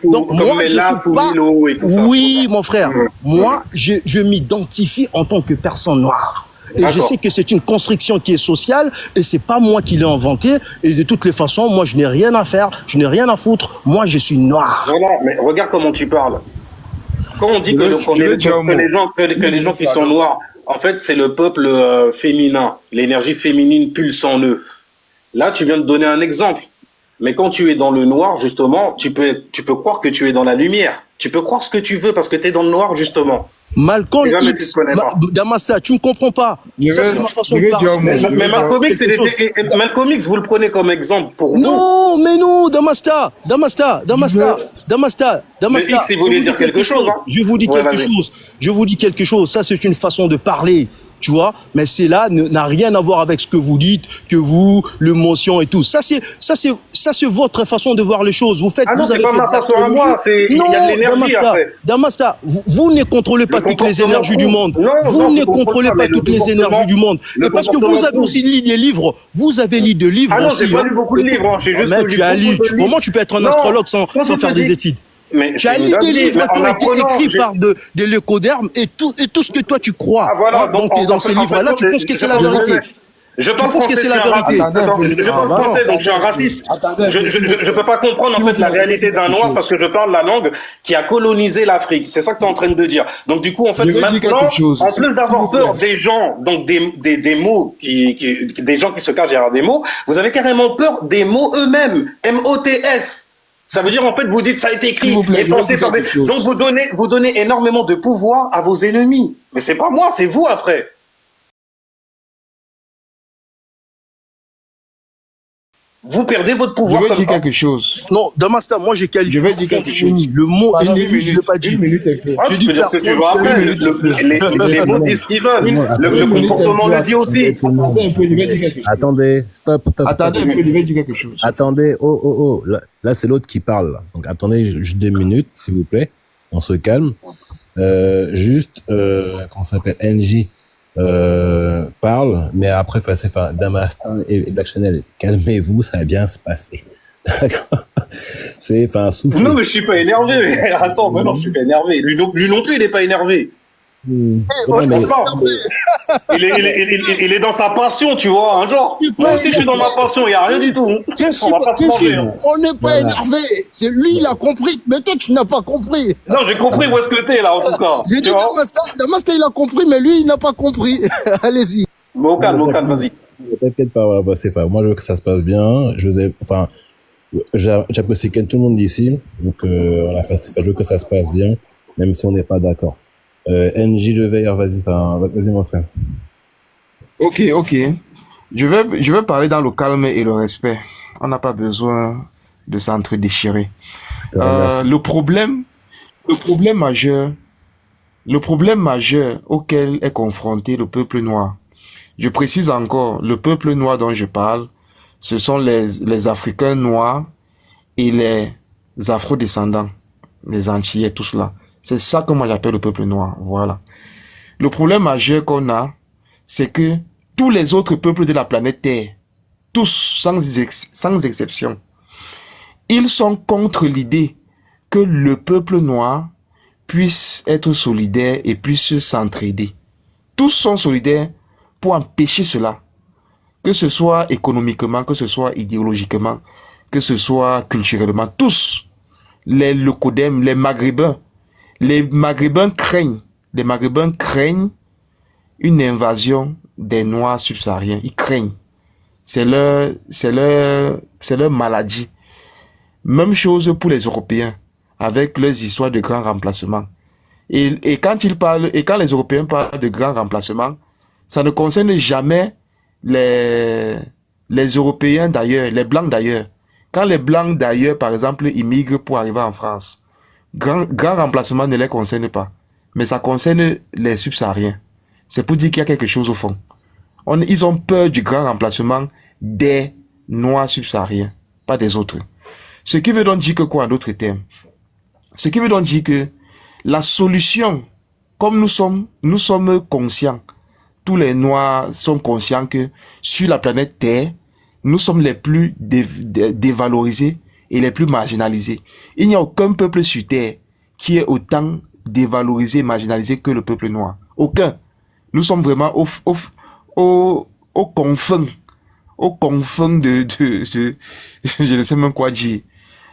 Donc moi, je suis pas... et tout ça. Oui, mon frère. Moi, je m'identifie en tant que personne noire. Et je sais que c'est une construction qui est sociale et c'est pas moi qui l'ai inventée. Et de toutes les façons, moi, je n'ai rien à faire, je n'ai rien à foutre. Moi, je suis noir. Voilà, mais regarde comment tu parles. Quand on dit que les gens qui sont noirs, en fait, c'est le peuple féminin. L'énergie féminine pulse en eux. Là, tu viens de donner un exemple. Mais quand tu es dans le noir, justement, tu peux croire que tu es dans la lumière. Tu peux croire ce que tu veux parce que tu es dans le noir, justement. Malcolm X, Damasta, tu ne comprends pas. Ça, c'est ma façon de parler. Mais Malcolm X, vous le prenez comme exemple pour vous. Non, mais non, Damasta. Mais X, il voulait dire quelque chose. Hein. Je vous dis quelque chose. Ça, c'est une façon de parler. Tu vois, mais c'est là n'a rien à voir avec ce que vous dites, que vous, l'émotion et tout. Ça c'est votre façon de voir les choses. Vous faites. Ah non, c'est pas ma façon à moi. Il y a de l'énergie après. Damasta, vous ne contrôlez pas toutes les énergies du monde. Vous ne contrôlez pas toutes les énergies du monde. Et parce que vous avez aussi lu des livres. Vous avez lu des livres. Ah non, j'ai pas lu beaucoup de livres. Mais tu as lu. Comment tu peux être un astrologue sans faire des études? Tu as lu des livres qui ont été écrits par des leucodermes et tout ce que toi tu crois. Ah, voilà, donc dans ces livres-là, tu penses que c'est la vérité. Je parle français, je parle français, donc je suis un raciste. Je peux pas comprendre en fait la réalité d'un noir parce que je parle la langue qui a colonisé l'Afrique. C'est ça que tu es en train de dire. Donc du coup, en fait, maintenant, en plus d'avoir peur des gens, donc des mots des gens qui se cachent derrière des mots, vous avez carrément peur des mots eux-mêmes. MOTS. Ça veut dire, en fait, vous dites, ça a été écrit et pensé par des... Donc, vous donnez énormément de pouvoir à vos ennemis. Mais c'est pas moi, c'est vous après. Vous perdez votre pouvoir. Je vais dire quelque chose. Non, Damasta, moi j'ai qualifié. Je vais dire quelque chose. Le mot ennemi, je ne l'ai pas dit. Tu peux dire ce que tu veux après. Les mots disent ce qu'ils veulent. Le comportement le dit aussi. Attendez, stop. Attendez un peu, je vais dire quelque chose. Attendez, oh. Là c'est l'autre qui parle. Là. Donc attendez juste 2 minutes, s'il vous plaît. On se calme. Comment ça s'appelle, NJ. Parle, mais après, Damastin et Black Channel, calmez-vous, ça va bien se passer. D'accord. Souffle. Non, mais je suis pas énervé. Attends, non, je suis pas énervé. Lui non plus, il est pas énervé. Moi, je pense pas. Il est dans sa passion, tu vois, un genre. Moi aussi, je suis dans ma passion, il n'y a rien du tout. On va pas se manger. On n'est pas énervé. C'est lui, il a compris. Mais toi, tu n'as pas compris. Non, j'ai compris où est-ce que t'es, là, en tout cas. J'ai dit Damasta, il a compris, mais lui, il n'a pas compris. Allez-y. Bon, calme, vas-y. T'inquiète pas, voilà, c'est pas. Moi, je veux que ça se passe bien. J'apprécie tout le monde ici. Donc, je veux que ça se passe bien, même si on n'est pas d'accord. NJ Le Veilleur, vas-y mon frère. Ok. Je vais parler dans le calme et le respect. On n'a pas besoin de s'entre-déchirer. Le problème majeur auquel est confronté le peuple noir, je précise encore, le peuple noir dont je parle, ce sont les Africains noirs et les Afro-descendants, les Antillais, tout cela. C'est ça que moi j'appelle le peuple noir, voilà. Le problème majeur qu'on a, c'est que tous les autres peuples de la planète Terre, tous sans exception, ils sont contre l'idée que le peuple noir puisse être solidaire et puisse s'entraider. Tous sont solidaires pour empêcher cela, que ce soit économiquement, que ce soit idéologiquement, que ce soit culturellement. Tous, les Leucodèmes, les Maghrébins craignent une invasion des Noirs subsahariens. Ils craignent. C'est leur maladie. Même chose pour les Européens, avec leurs histoires de grand remplacement. Et quand les Européens parlent de grand remplacement, ça ne concerne jamais les Européens d'ailleurs, les Blancs d'ailleurs. Quand les Blancs d'ailleurs, par exemple, immigrent pour arriver en France, grand remplacement ne les concerne pas. Mais ça concerne les subsahariens. C'est pour dire qu'il y a quelque chose au fond. Ils ont peur du grand remplacement des Noirs subsahariens, pas des autres. Ce qui veut donc dire que quoi, en d'autres termes? Ce qui veut donc dire que la solution, comme nous sommes conscients, tous les Noirs sont conscients que sur la planète Terre, nous sommes les plus dévalorisés et les plus marginalisés. Il n'y a aucun peuple sur terre qui est autant dévalorisé, marginalisé que le peuple noir. Aucun. Nous sommes vraiment au confins je ne sais même quoi dire.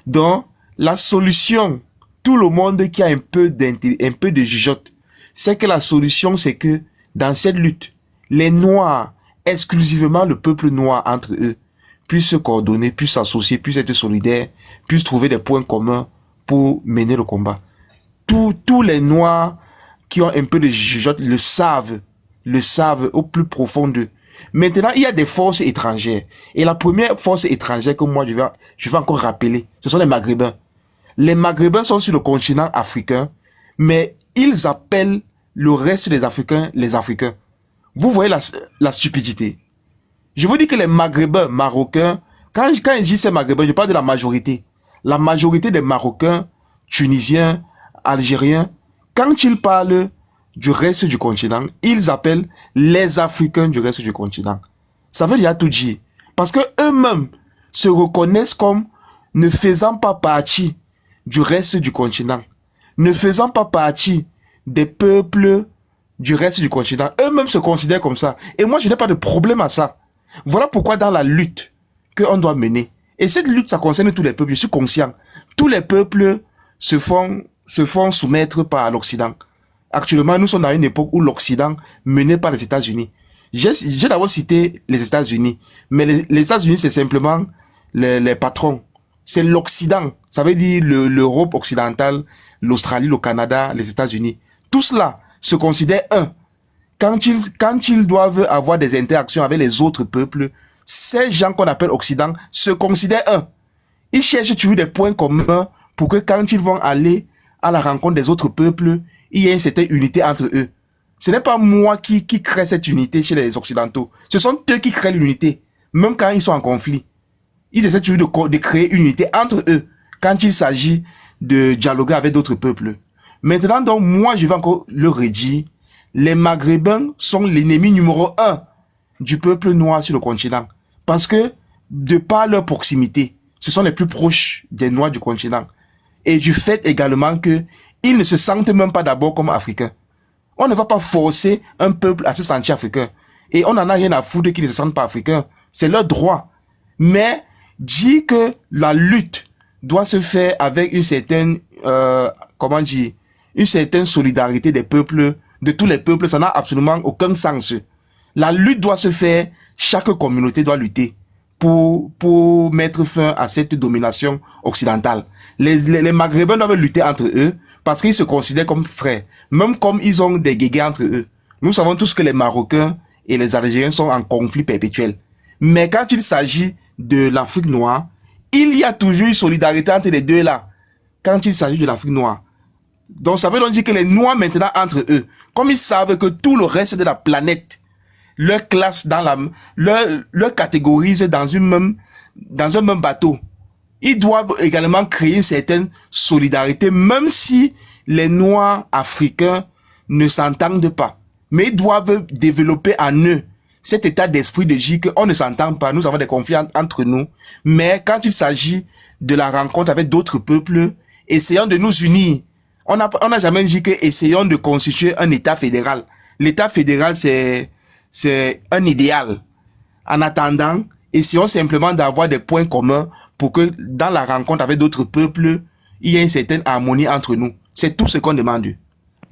Donc, la solution, tout le monde qui a un peu de jugeote, c'est que la solution, c'est que dans cette lutte, les Noirs, exclusivement le peuple noir entre eux, puissent se coordonner, puissent s'associer, puissent être solidaires, puissent trouver des points communs pour mener le combat. Tous les Noirs qui ont un peu de jugeote le savent au plus profond d'eux. Maintenant, il y a des forces étrangères. Et la première force étrangère que moi, je vais encore rappeler, ce sont les Maghrébins. Les Maghrébins sont sur le continent africain, mais ils appellent le reste des Africains les Africains. Vous voyez la stupidité. Je vous dis que les Maghrébins marocains, quand je dis ces Maghrébins, je parle de la majorité. La majorité des Marocains, Tunisiens, Algériens, quand ils parlent du reste du continent, ils appellent les Africains du reste du continent. Ça veut dire tout dire. Parce que eux-mêmes se reconnaissent comme ne faisant pas partie du reste du continent, ne faisant pas partie des peuples du reste du continent. Eux-mêmes se considèrent comme ça. Et moi, je n'ai pas de problème à ça. Voilà pourquoi dans la lutte qu'on doit mener, et cette lutte, ça concerne tous les peuples, je suis conscient, tous les peuples se font soumettre par l'Occident. Actuellement, nous sommes dans une époque où l'Occident, mené par les États-Unis, j'ai d'abord cité les États-Unis, mais les États-Unis, c'est simplement les patrons. C'est l'Occident, ça veut dire l'Europe occidentale, l'Australie, le Canada, les États-Unis. Tout cela se considère un. Quand ils doivent avoir des interactions avec les autres peuples, ces gens qu'on appelle Occident se considèrent un. Ils cherchent toujours des points communs pour que quand ils vont aller à la rencontre des autres peuples, il y ait une certaine unité entre eux. Ce n'est pas moi qui crée cette unité chez les Occidentaux. Ce sont eux qui créent l'unité, même quand ils sont en conflit. Ils essaient toujours de créer une unité entre eux quand il s'agit de dialoguer avec d'autres peuples. Maintenant, donc, moi, je vais encore le redire. Les Maghrébins sont l'ennemi numéro 1 du peuple noir sur le continent. Parce que, de par leur proximité, ce sont les plus proches des Noirs du continent. Et du fait également qu'ils ne se sentent même pas d'abord comme Africains. On ne va pas forcer un peuple à se sentir africain. Et on n'en a rien à foutre qu'ils ne se sentent pas africains. C'est leur droit. Mais, dire que la lutte doit se faire avec une certaine, une certaine solidarité des peuples, de tous les peuples, ça n'a absolument aucun sens. La lutte doit se faire, chaque communauté doit lutter pour mettre fin à cette domination occidentale. Les Maghrébins doivent lutter entre eux parce qu'ils se considèrent comme frères, même comme ils ont des guégués entre eux. Nous savons tous que les Marocains et les Algériens sont en conflit perpétuel. Mais quand il s'agit de l'Afrique noire, il y a toujours une solidarité entre les deux là, quand il s'agit de l'Afrique noire. Donc ça veut donc dire que les Noirs maintenant entre eux, comme ils savent que tout le reste de la planète leur classe leur catégorise dans un même bateau, ils doivent également créer une certaine solidarité, même si les Noirs africains ne s'entendent pas. Mais ils doivent développer en eux cet état d'esprit de dire qu'on ne s'entend pas, nous avons des conflits entre nous, mais quand il s'agit de la rencontre avec d'autres peuples, essayons de nous unir. On n'a jamais dit que essayons de constituer un État fédéral. L'État fédéral, c'est un idéal. En attendant, essayons simplement d'avoir des points communs pour que dans la rencontre avec d'autres peuples, il y ait une certaine harmonie entre nous. C'est tout ce qu'on demande.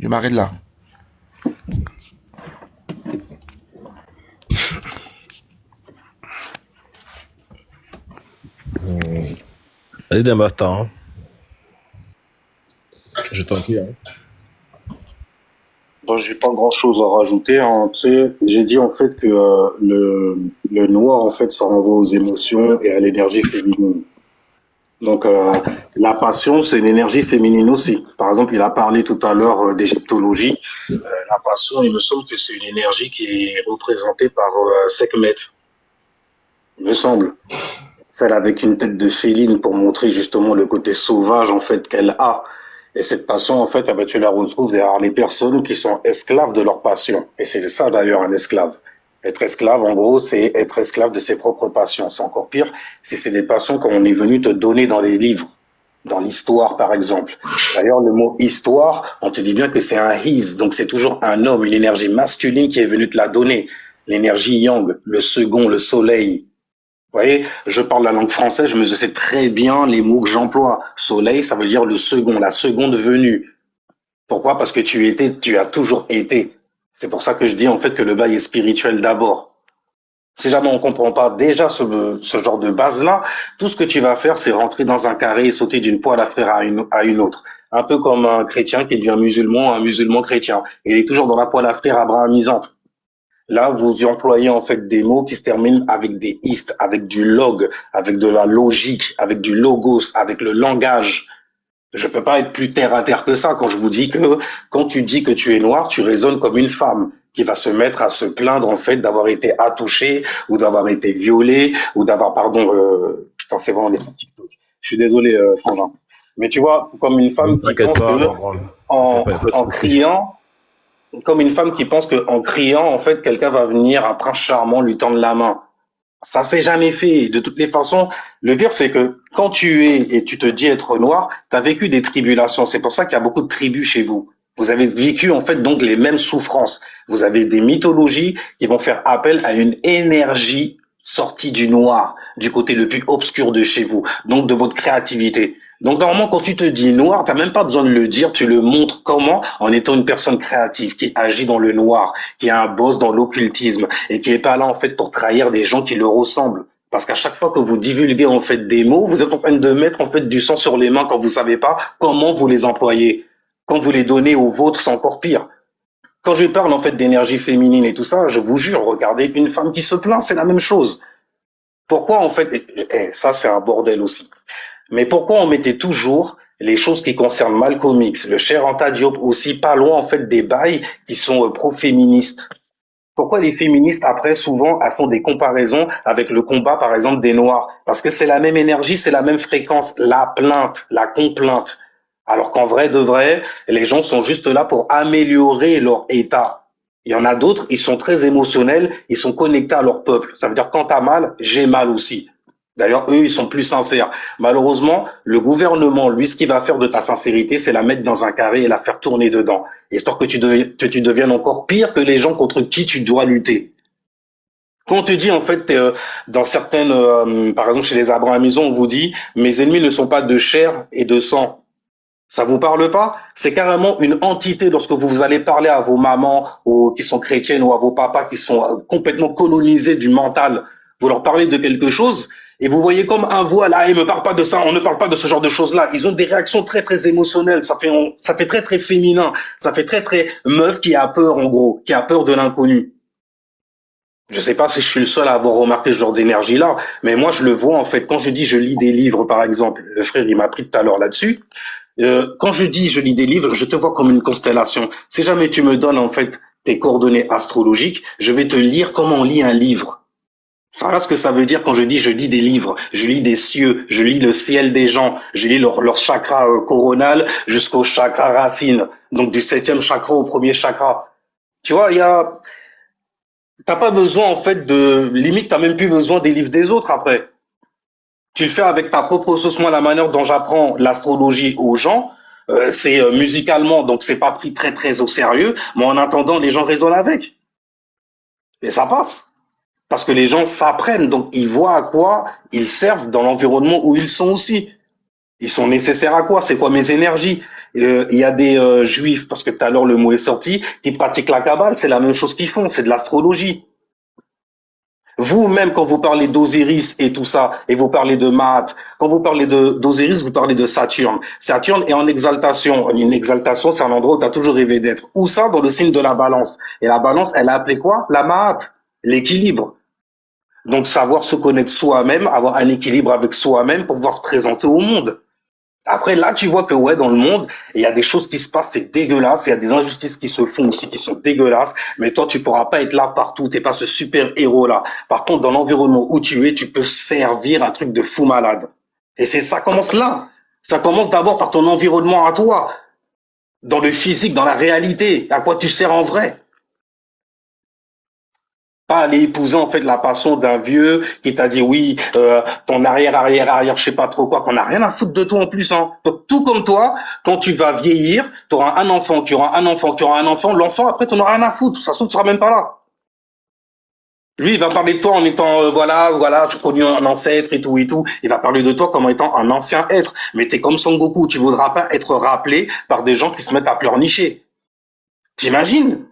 Je m'arrête là. Allez, d'un bâtard. Je t'en prie. Donc, j'ai pas grand chose à rajouter. Hein. Tu sais, j'ai dit en fait que le noir, en fait, ça renvoie aux émotions et à l'énergie féminine. Donc, la passion, c'est une énergie féminine aussi. Par exemple, il a parlé tout à l'heure d'égyptologie. La passion, il me semble que c'est une énergie qui est représentée par Sekhmet. Il me semble. Celle avec une tête de féline pour montrer justement le côté sauvage, en fait, qu'elle a. Et cette passion, en fait, tu la retrouves derrière les personnes qui sont esclaves de leur passion. Et c'est ça, d'ailleurs, un esclave. Être esclave, en gros, c'est être esclave de ses propres passions. C'est encore pire si c'est des passions qu'on est venu te donner dans les livres, dans l'histoire, par exemple. D'ailleurs, le mot histoire, on te dit bien que c'est un his, donc c'est toujours un homme, une énergie masculine qui est venue te la donner. L'énergie yang, le second, le soleil. Vous voyez, je parle la langue française, je me sais très bien les mots que j'emploie. Soleil, ça veut dire le second, la seconde venue. Pourquoi? Parce que tu as toujours été. C'est pour ça que je dis en fait que le bail est spirituel d'abord. Si jamais on comprend pas déjà ce genre de base-là, tout ce que tu vas faire, c'est rentrer dans un carré et sauter d'une poêle à frire à une autre. Un peu comme un chrétien qui devient musulman, un musulman chrétien. Il est toujours dans la poêle à frire abrahamisante. Là, vous employez en fait des mots qui se terminent avec des ist, avec du log, avec de la logique, avec du logos, avec le langage. Je peux pas être plus terre à terre que ça quand je vous dis que quand tu dis que tu es noir, tu résonnes comme une femme qui va se mettre à se plaindre en fait d'avoir été attouchée ou d'avoir été violée ou d'avoir putain c'est bon on est sur TikTok. Je suis désolé Frangin. Mais tu vois comme une femme qui pense que en criant comme une femme qui pense que en criant en fait quelqu'un va venir un prince charmant lui tendre la main. Ça s'est jamais fait. De toutes les façons, le pire, c'est que quand tu es et tu te dis être noir, tu as vécu des tribulations. C'est pour ça qu'il y a beaucoup de tribus chez vous. Vous avez vécu, en fait, donc les mêmes souffrances. Vous avez des mythologies qui vont faire appel à une énergie sortie du noir, du côté le plus obscur de chez vous, donc de votre créativité. Donc normalement, quand tu te dis noir, t'as même pas besoin de le dire, tu le montres comment en étant une personne créative qui agit dans le noir, qui a un boss dans l'occultisme et qui est pas là en fait pour trahir des gens qui le ressemblent. Parce qu'à chaque fois que vous divulguez en fait des mots, vous êtes en train de mettre en fait du sang sur les mains quand vous savez pas comment vous les employez. Quand vous les donnez aux vôtres, c'est encore pire. Quand je parle en fait d'énergie féminine et tout ça, je vous jure, regardez une femme qui se plaint, c'est la même chose. Pourquoi en fait, ça c'est un bordel aussi. Mais pourquoi on mettait toujours les choses qui concernent Malcolm X, le cher Anta Diop aussi, pas loin en fait des bails qui sont pro-féministes? Pourquoi les féministes après souvent elles font des comparaisons avec le combat par exemple des Noirs? Parce que c'est la même énergie, c'est la même fréquence, la plainte, la complainte. Alors qu'en vrai de vrai, les gens sont juste là pour améliorer leur état. Il y en a d'autres, ils sont très émotionnels, ils sont connectés à leur peuple. Ça veut dire quand t'as mal, j'ai mal aussi. D'ailleurs, eux, ils sont plus sincères. Malheureusement, le gouvernement, lui, ce qu'il va faire de ta sincérité, c'est la mettre dans un carré et la faire tourner dedans, histoire que tu deviennes encore pire que les gens contre qui tu dois lutter. Quand on te dit, en fait, dans certaines, par exemple, chez les Abrahamisons, on vous dit, mes ennemis ne sont pas de chair et de sang. Ça vous parle pas? C'est carrément une entité lorsque vous allez parler à vos mamans qui sont chrétiennes ou à vos papas qui sont complètement colonisés du mental. Vous leur parlez de quelque chose et vous voyez comme un voile. Ah, ils me parlent pas de ça. On ne parle pas de ce genre de choses-là. Ils ont des réactions très très émotionnelles. Ça fait très très féminin. Ça fait très très meuf qui a peur en gros, qui a peur de l'inconnu. Je sais pas si je suis le seul à avoir remarqué ce genre d'énergie-là, mais moi je le vois en fait. Quand je dis je lis des livres, par exemple, le frère il m'a pris tout à l'heure là-dessus. Quand je dis je lis des livres, je te vois comme une constellation. Si jamais tu me donnes en fait tes coordonnées astrologiques, je vais te lire comment on lit un livre. Voilà ce que ça veut dire quand je dis je lis des livres. Je lis des cieux, je lis le ciel des gens, je lis leur chakra coronal jusqu'au chakra racine, donc du 7e chakra au premier chakra. Tu vois, t'as pas besoin en fait limite t'as même plus besoin des livres des autres après. Tu le fais avec ta propre sauce. Moi, la manière dont j'apprends l'astrologie aux gens, c'est musicalement, donc c'est pas pris très très au sérieux, mais en attendant, les gens raisonnent avec. Et ça passe. Parce que les gens s'apprennent, donc ils voient à quoi ils servent dans l'environnement où ils sont aussi. Ils sont nécessaires à quoi? C'est quoi mes énergies? Il y a des juifs, parce que tout à l'heure le mot est sorti, qui pratiquent la Kabbale, c'est la même chose qu'ils font, c'est de l'astrologie. Vous-même, quand vous parlez d'Osiris et tout ça, et vous parlez de Maat, quand vous parlez d'Osiris, vous parlez de Saturne. Saturne est en exaltation. Une exaltation, c'est un endroit où tu as toujours rêvé d'être. Où ça? Dans le signe de la balance. Et la balance, elle a appelé quoi? La Maat, l'équilibre. Donc, savoir se connaître soi-même, avoir un équilibre avec soi-même pour pouvoir se présenter au monde. Après, là, tu vois que ouais, dans le monde, il y a des choses qui se passent, c'est dégueulasse. Il y a des injustices qui se font aussi, qui sont dégueulasses. Mais toi, tu pourras pas être là partout. T'es pas ce super héros-là. Par contre, dans l'environnement où tu es, tu peux servir un truc de fou malade. Et ça commence là. Ça commence d'abord par ton environnement à toi. Dans le physique, dans la réalité. À quoi tu sers en vrai. Pas aller épouser en fait la passion d'un vieux qui t'a dit oui, ton arrière, je sais pas trop quoi, qu'on a rien à foutre de toi en plus. Hein. Donc tout comme toi, quand tu vas vieillir, tu auras un enfant, tu auras un enfant, tu auras un enfant, l'enfant après t'en auras rien à foutre, ça se trouve tu seras même pas là. Lui, il va parler de toi en étant voilà, tu connu un ancêtre et tout. Il va parler de toi comme étant un ancien être. Mais t'es comme Son Goku, tu voudras pas être rappelé par des gens qui se mettent à pleurnicher. T'imagines?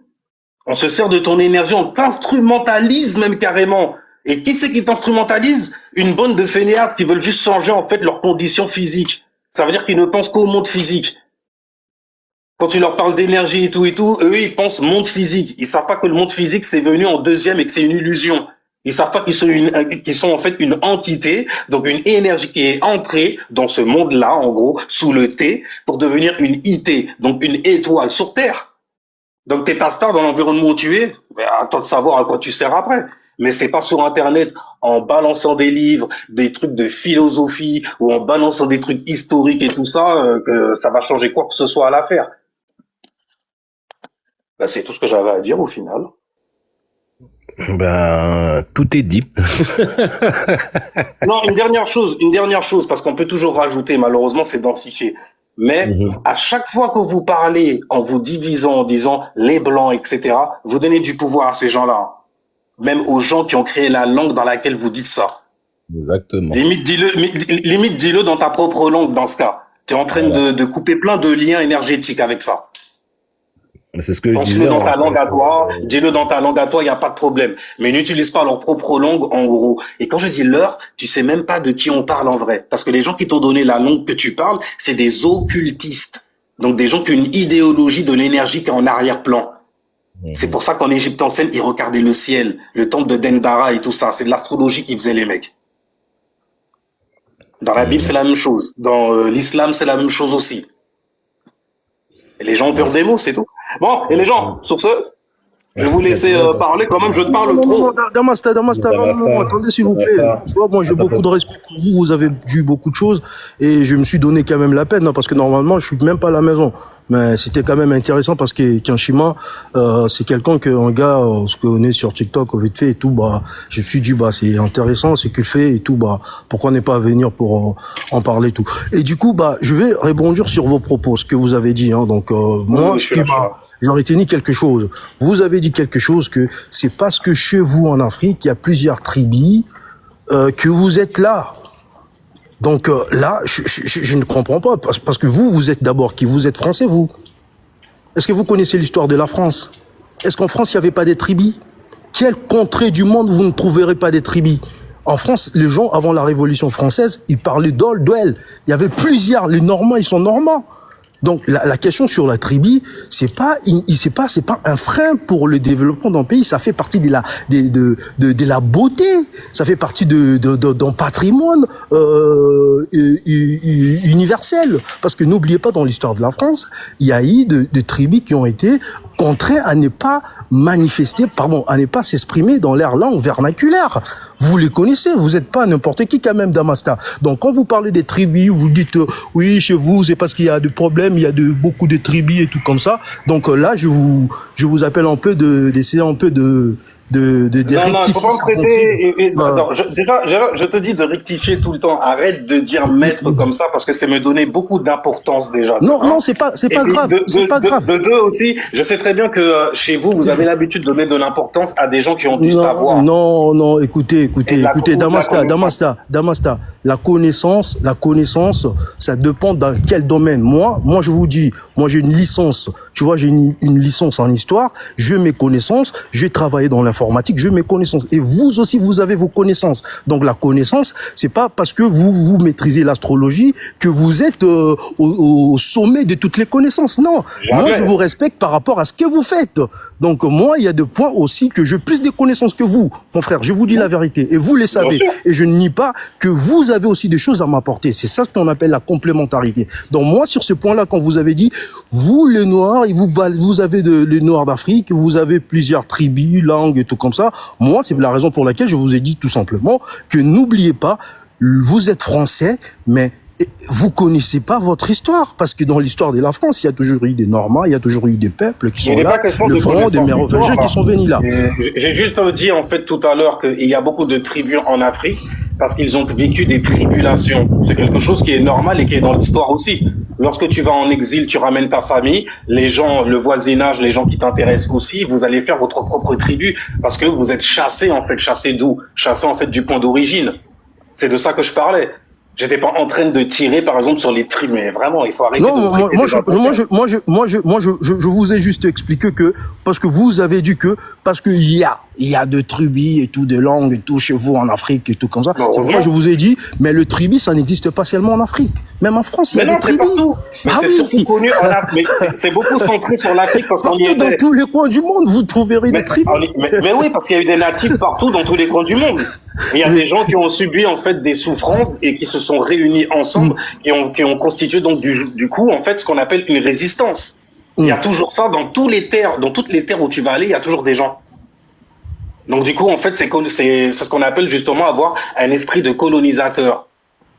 On se sert de ton énergie, on t'instrumentalise même carrément. Et qui c'est qui t'instrumentalise? Une bande de fainéasses qui veulent juste changer en fait leurs conditions physiques. Ça veut dire qu'ils ne pensent qu'au monde physique. Quand tu leur parles d'énergie et tout, eux ils pensent monde physique. Ils savent pas que le monde physique c'est venu en deuxième et que c'est une illusion. Ils savent pas qu'ils sont en fait une entité, donc une énergie qui est entrée dans ce monde-là, en gros, sous le T, pour devenir une IT, donc une étoile sur Terre. Donc t'es ta star dans l'environnement où tu es, attends de savoir à quoi tu sers après. Mais c'est pas sur Internet en balançant des livres, des trucs de philosophie ou en balançant des trucs historiques et tout ça que ça va changer quoi que ce soit à l'affaire. Ben, c'est tout ce que j'avais à dire au final. Ben, tout est dit. Non, une dernière chose, parce qu'on peut toujours rajouter, malheureusement, c'est densifié. Mais à chaque fois que vous parlez en vous divisant, en disant les blancs, etc., vous donnez du pouvoir à ces gens-là. Même aux gens qui ont créé la langue dans laquelle vous dites ça. Exactement. Limite, dis-le dans ta propre langue dans ce cas. Tu es en train de couper plein de liens énergétiques avec ça. C'est ce que je disais. Pense-le dans ta langue à toi, dis-le dans ta langue à toi, il n'y a pas de problème. Mais n'utilise pas leur propre langue en gros. Et quand je dis leur, tu sais même pas de qui on parle en vrai. Parce que les gens qui t'ont donné la langue que tu parles, c'est des occultistes. Donc des gens qui ont une idéologie de l'énergie qui est en arrière-plan. C'est pour ça qu'en Égypte ancienne, ils regardaient le ciel, le temple de Dendara et tout ça. C'est de l'astrologie qu'ils faisaient les mecs. Dans la Bible, c'est la même chose. Dans l'islam, c'est la même chose aussi. Et les gens ont peur des mots, c'est tout. Bon, et les gens, sur ce, je vais vous laisser parler. Quand même, je te parle trop. Damasta, attendez s'il vous plaît. Tu vois, moi j'ai beaucoup de respect pour vous. Vous avez dû beaucoup de choses et je me suis donné quand même la peine, hein, parce que normalement, je suis même pas à la maison. Mais c'était quand même intéressant parce qu'un Shima, c'est quelqu'un un gars, on se connaît sur TikTok, vite fait et tout, je me suis dit, c'est intéressant ce qu'il fait et tout, pourquoi ne pas venir pour en parler et tout. Et du coup, je vais rebondir sur vos propos, ce que vous avez dit, hein. Donc, moi, j'ai retenu quelque chose. Vous avez dit quelque chose que c'est parce que chez vous en Afrique, il y a plusieurs tribus, que vous êtes là. Donc là, je ne comprends pas, parce que vous êtes d'abord qui? Vous êtes français, vous? Est-ce que vous connaissez l'histoire de la France? Est-ce qu'en France, il n'y avait pas des tribus? Quelle contrée du monde vous ne trouverez pas des tribus? En France, les gens, avant la Révolution française, ils parlaient d'Old. Il y avait plusieurs, les Normands, ils sont normands. Donc la question sur la tribu, c'est pas un frein pour le développement d'un pays. Ça fait partie de la beauté. Ça fait partie d'un patrimoine universel. Parce que n'oubliez pas, dans l'histoire de la France, il y a eu des tribus qui ont été contraints à ne pas manifester, à ne pas s'exprimer dans leur langue vernaculaire. Vous les connaissez, vous n'êtes pas n'importe qui quand même, Damasta. Donc quand vous parlez des tribus, vous dites oui, chez vous, c'est parce qu'il y a des problèmes, il y a beaucoup de tribus et tout comme ça. Donc là, je vous appelle un peu d'essayer un peu de non, faut pas me prêter. Je te dis de rectifier tout le temps. Arrête de dire maître comme ça parce que c'est me donner beaucoup d'importance déjà. Non, c'est pas grave. C'est pas grave. De deux aussi, je sais très bien que chez vous avez l'habitude de donner de l'importance à des gens qui ont du savoir. Non, écoutez, Damasta. La connaissance, ça dépend dans quel domaine. Moi, je vous dis, j'ai une licence. Tu vois, j'ai une licence en histoire. J'ai mes connaissances. J'ai travaillé dans l'informatique. J'ai mes connaissances. Et vous aussi, vous avez vos connaissances. Donc la connaissance, c'est pas parce que vous maîtrisez l'astrologie que vous êtes au sommet de toutes les connaissances. Non. Moi, je vous respecte par rapport à ce que vous faites. Donc moi, il y a des points aussi que j'ai plus de connaissances que vous, mon frère. Je vous dis la vérité. Et vous le savez. Et je ne nie pas que vous avez aussi des choses à m'apporter. C'est ça qu'on appelle la complémentarité. Donc moi, sur ce point-là, quand vous avez dit, vous les Noirs, vous avez les Noirs d'Afrique, vous avez plusieurs tribus, langues et tout comme ça. Moi, c'est la raison pour laquelle je vous ai dit tout simplement que n'oubliez pas, vous êtes français, mais vous connaissez pas votre histoire, parce que dans l'histoire de la France, il y a toujours eu des Normands, il y a toujours eu des peuples qui sont là, le front des Mérovingiens qui sont venus là. J'ai juste dit en fait tout à l'heure qu'il y a beaucoup de tribus en Afrique parce qu'ils ont vécu des tribulations. C'est quelque chose qui est normal et qui est dans l'histoire aussi. Lorsque tu vas en exil, tu ramènes ta famille, les gens, le voisinage, les gens qui t'intéressent aussi, vous allez faire votre propre tribu parce que vous êtes chassés en fait. Chassés d'où? Chassés en fait du point d'origine. C'est de ça que je parlais. J'étais pas en train de tirer, par exemple, sur les tribus, mais vraiment, il faut arrêter. Non, je vous ai juste expliqué que, parce que vous avez dit que, parce qu'il y a de tribus et tout, de langues et tout chez vous en Afrique et tout comme ça. C'est pourquoi je vous ai dit, mais le tribu, ça n'existe pas seulement en Afrique. Même en France, il y a des tribus. Mais non, c'est partout. Mais c'est surtout connu en Afrique. C'est beaucoup centré sur l'Afrique parce qu'on y est. Dans tous les coins du monde, vous trouverez des tribus. Mais oui, parce qu'il y a eu des natifs partout, dans tous les coins du monde. Il y a des gens qui ont subi en fait des souffrances et qui se sont réunis ensemble et qui ont constitué donc du coup en fait ce qu'on appelle une résistance. Il y a toujours ça dans toutes les terres où tu vas aller, il y a toujours des gens. Donc du coup en fait c'est ce qu'on appelle justement avoir un esprit de colonisateur.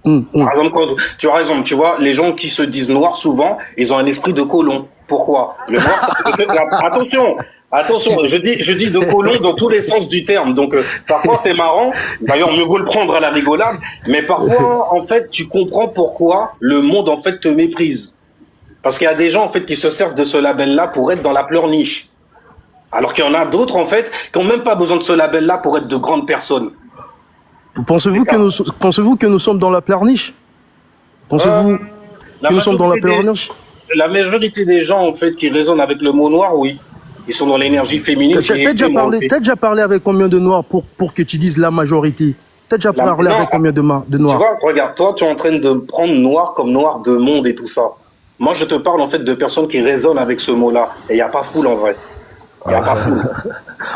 Par exemple, quand tu as raison, tu vois, les gens qui se disent noirs souvent, ils ont un esprit de colon. Pourquoi? Le noir, Attention, je dis de colon dans tous les sens du terme. Donc parfois c'est marrant. D'ailleurs, mieux vaut le prendre à la rigolade. Mais parfois, en fait, tu comprends pourquoi le monde en fait te méprise. Parce qu'il y a des gens en fait qui se servent de ce label-là pour être dans la pleurniche. Alors qu'il y en a d'autres en fait qui n'ont même pas besoin de ce label-là pour être de grandes personnes. Pensez-vous que nous sommes dans la pleurniche? Pensez-vous que nous sommes dans la pleurniche? La majorité des gens en fait qui résonnent avec le mot noir, oui. Ils sont dans l'énergie féminine. T'as déjà parlé avec combien de noirs pour que tu dises la majorité? T'as déjà parlé avec combien de noirs? Tu vois, regarde, toi, tu es en train de prendre noir comme noir de monde et tout ça. Moi, je te parle en fait de personnes qui résonnent avec ce mot-là. Et il n'y a pas foule en vrai. Il n'y a pas foule.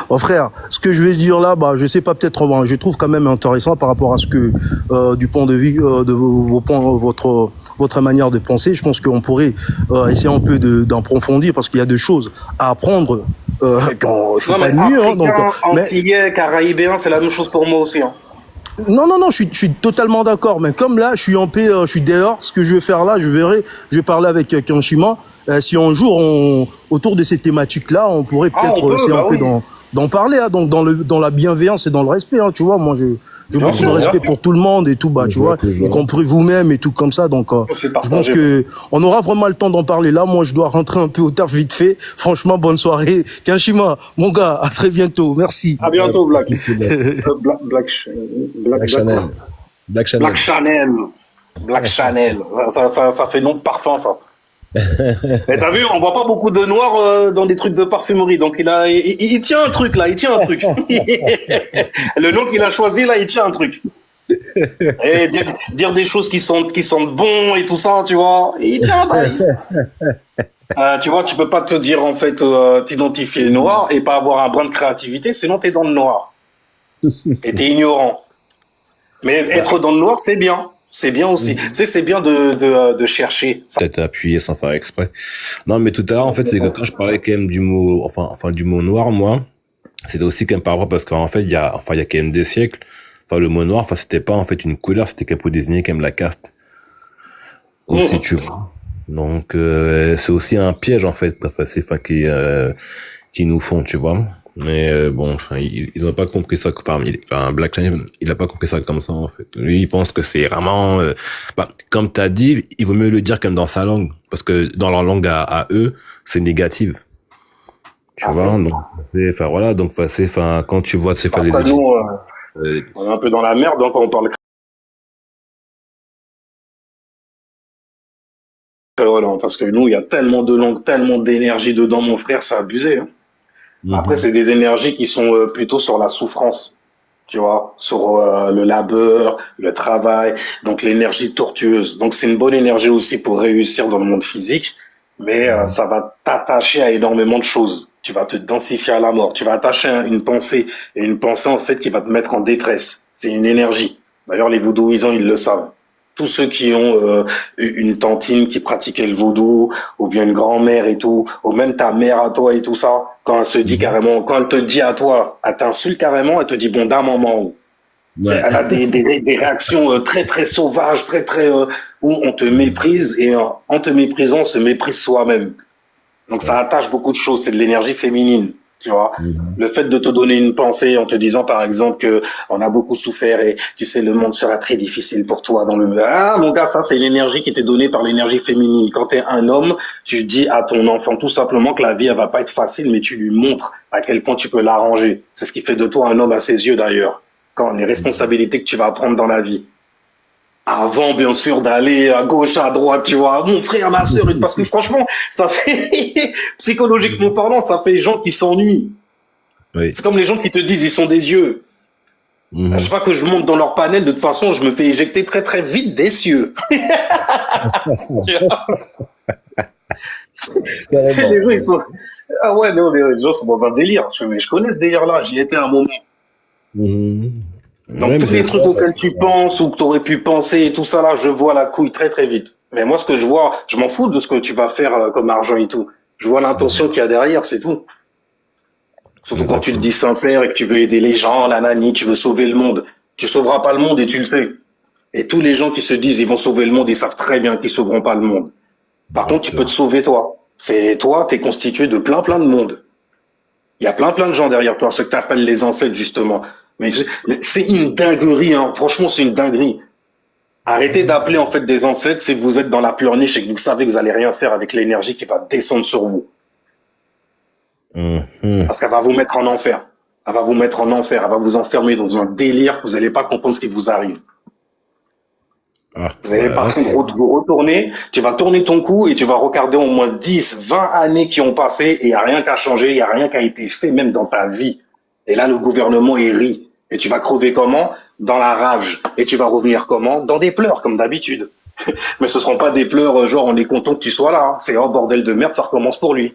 Oh frère, ce que je vais dire là, je sais pas, peut-être, je trouve quand même intéressant par rapport à ce que, du point de vue de votre manière de penser, je pense qu'on pourrait essayer un peu d'approfondir parce qu'il y a des choses à apprendre. C'est pas mieux, hein, donc. Antillais, Caraïbéen, c'est la même chose pour moi aussi. Hein. Non, je suis totalement d'accord. Mais comme là, je suis en paix, je suis dehors. Ce que je vais faire là, je vais parler avec Kanchima. Si un jour, autour de ces thématiques-là, on pourrait peut-être essayer un peu d'en parler, hein, donc dans la bienveillance et dans le respect, hein, tu vois. Moi, j'ai beaucoup de respect pour tout le monde et tout, tu vois, y compris vous-même et tout comme ça. Donc, je pense que on aura vraiment le temps d'en parler là. Moi, je dois rentrer un peu au taf vite fait. Franchement, bonne soirée. Kanchima, mon gars, à très bientôt. Merci. À bientôt, Black. Black Chanel. Ça fait nom de parfum, ça. Et t'as vu, on voit pas beaucoup de noirs dans des trucs de parfumerie, donc il tient un truc là, il tient un truc. Le nom qu'il a choisi là, il tient un truc. Et dire des choses qui sentent bon et tout ça, tu vois, il tient. Tu vois, tu peux pas te dire en fait t'identifier noir et pas avoir un brin de créativité, sinon t'es dans le noir. Et t'es ignorant. Mais être dans le noir, c'est bien. C'est bien aussi. C'est bien de chercher. Peut-être appuyer sans faire exprès. Non, mais tout à l'heure, en fait, c'est que quand je parlais quand même du mot, enfin, du mot noir, moi, c'était aussi quand même par rapport parce qu'en fait, il y a quand même des siècles, le mot noir, c'était pas en fait une couleur, c'était quand même pour désigner quand même la caste. Aussi, tu vois. Donc, c'est aussi un piège, en fait, qui nous font, tu vois. Mais bon, ils n'ont pas compris ça. Black Channel, il n'a pas compris ça comme ça en fait. Lui, il pense que c'est vraiment, comme tu as dit, il vaut mieux le dire comme dans sa langue, parce que dans leur langue à eux, c'est négatif. Tu vois, donc voilà, donc quand tu vois, c'est les. Nous, on est un peu dans la merde, donc on parle. Parce que nous, il y a tellement de langues, tellement d'énergie dedans, mon frère, c'est abusé. Hein. Après, c'est des énergies qui sont plutôt sur la souffrance, tu vois, sur le labeur, le travail, donc l'énergie tortueuse. Donc, c'est une bonne énergie aussi pour réussir dans le monde physique, mais ça va t'attacher à énormément de choses. Tu vas te densifier à la mort. Tu vas attacher une pensée, et une pensée, en fait, qui va te mettre en détresse. C'est une énergie. D'ailleurs, les vaudouisants, ils le savent. Tous ceux qui ont une tantine qui pratiquait le vaudou, ou bien une grand-mère et tout, ou même ta mère à toi et tout ça, quand elle se dit carrément, quand elle te dit à toi, elle t'insulte carrément, elle te dit bon d'un moment. Elle a des réactions très très sauvages, très très où on te méprise et en te méprisant, on se méprise soi-même. Donc ça attache beaucoup de choses. C'est de l'énergie féminine, tu vois. Le fait de te donner une pensée en te disant par exemple que on a beaucoup souffert et tu sais le monde sera très difficile pour toi dans le mon gars, ça c'est l'énergie qui t'est donnée par l'énergie féminine. Quand t'es un homme, tu dis à ton enfant tout simplement que la vie elle va pas être facile, mais tu lui montres à quel point tu peux l'arranger. C'est ce qui fait de toi un homme à ses yeux d'ailleurs. Quand les responsabilités que tu vas prendre dans la vie. Avant, bien sûr, d'aller à gauche, à droite, tu vois, mon frère, ma soeur, parce que franchement, ça fait, psychologiquement parlant, ça fait les gens qui s'ennuient. Oui. C'est comme les gens qui te disent, ils sont des dieux. À chaque fois que je monte dans leur panel, de toute façon, je me fais éjecter très très vite des cieux. Les gens, ils sont... Ah ouais, non, les gens sont dans un délire. Mais je connais ce délire-là, j'y étais à un moment. Donc tous les trucs auxquels tu penses ou que tu aurais pu penser et tout ça là, je vois la couille très très vite. Mais moi ce que je vois, je m'en fous de ce que tu vas faire comme argent et tout. Je vois l'intention qu'il y a derrière, c'est tout. Surtout quand tu te dis sincère et que tu veux aider les gens, nanani, tu veux sauver le monde. Tu sauveras pas le monde et tu le sais. Et tous les gens qui se disent ils vont sauver le monde, ils savent très bien qu'ils sauveront pas le monde. Par contre, tu peux te sauver toi. C'est toi, t'es constitué de plein de monde. Il y a plein de gens derrière toi, ceux que t'appelles les ancêtres justement. Mais c'est une dinguerie, hein. Franchement, c'est une dinguerie. Arrêtez d'appeler en fait des ancêtres si vous êtes dans la pleurniche et que vous savez que vous allez rien faire avec l'énergie qui va descendre sur vous. Parce qu'elle va vous mettre en enfer. Elle va vous mettre en enfer. Elle va vous enfermer dans un délire que vous n'allez pas comprendre ce qui vous arrive. Vous allez par contre vous retourner, tu vas tourner ton cou et tu vas regarder au moins 10, 20 années qui ont passé et il n'y a rien qui a changé, il n'y a rien qui a été fait même dans ta vie. Et là, le gouvernement, il rit. Et tu vas crever comment? Dans la rage. Et tu vas revenir comment? Dans des pleurs, comme d'habitude. Mais ce seront pas des pleurs genre on est content que tu sois là. Hein. C'est oh bordel de merde, ça recommence pour lui.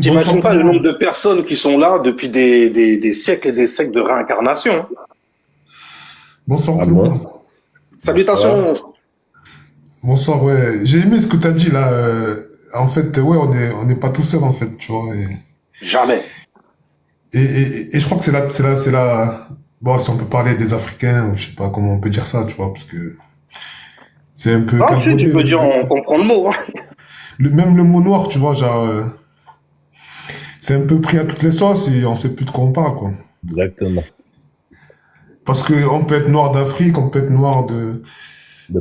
T'imagines pas le nombre de personnes qui sont là depuis des siècles et des siècles de réincarnation. Bonsoir tout le monde. Salutations. Bonsoir, ouais. J'ai aimé ce que tu as dit là. En fait, ouais, on n'est pas tout seul en fait, tu vois. Jamais. Et je crois que c'est la... Bon, si on peut parler des Africains, je sais pas comment on peut dire ça, tu vois, parce que c'est un peu... Ah, tu peux dire, on comprend le mot. Hein. Même le mot noir, tu vois, genre... c'est un peu pris à toutes les sauces et on sait plus de quoi on parle, quoi. Exactement. Parce qu'on peut être noir d'Afrique, on peut être noir de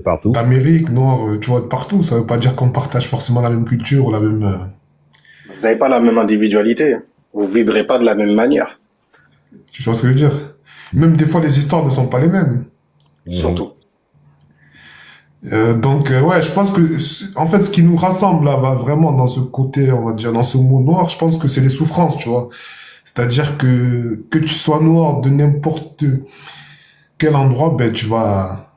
partout. D'Amérique, noir, tu vois, de partout. Ça veut pas dire qu'on partage forcément la même culture ou la même... Vous n'avez pas la même individualité. Vous vibrez pas de la même manière. Tu vois ce que je veux dire? Même des fois, les histoires ne sont pas les mêmes. Surtout. Donc, ouais, je pense que, en fait, ce qui nous rassemble là, va vraiment dans ce côté, on va dire, dans ce mot noir, je pense que c'est les souffrances, tu vois. C'est-à-dire que tu sois noir de n'importe quel endroit, ben, tu vas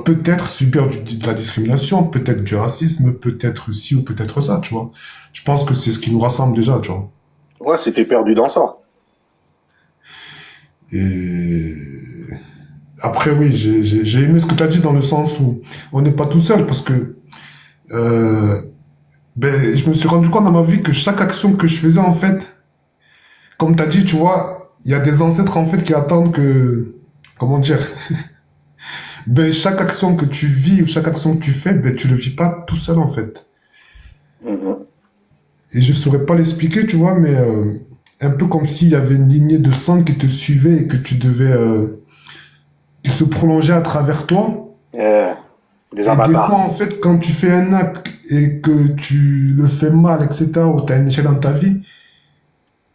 peut-être subir de la discrimination, peut-être du racisme, peut-être ci ou peut-être ça, tu vois. Je pense que c'est ce qui nous rassemble déjà, tu vois. Ouais, c'était perdu dans ça. Et après, oui, j'ai aimé ce que tu as dit dans le sens où on n'est pas tout seul parce que ben, je me suis rendu compte dans ma vie que chaque action que je faisais, en fait, comme tu as dit, tu vois, il y a des ancêtres en fait qui attendent que, comment dire, ben, chaque action que tu vis ou chaque action que tu fais, ben, tu le vis pas tout seul en fait. Et je saurais pas l'expliquer, tu vois, mais un peu comme s'il y avait une lignée de sang qui te suivait et que tu devais... qui se prolongeait à travers toi. Des avatars. Et des fois, en fait, quand tu fais un acte et que tu le fais mal, etc., ou tu as un échec dans ta vie,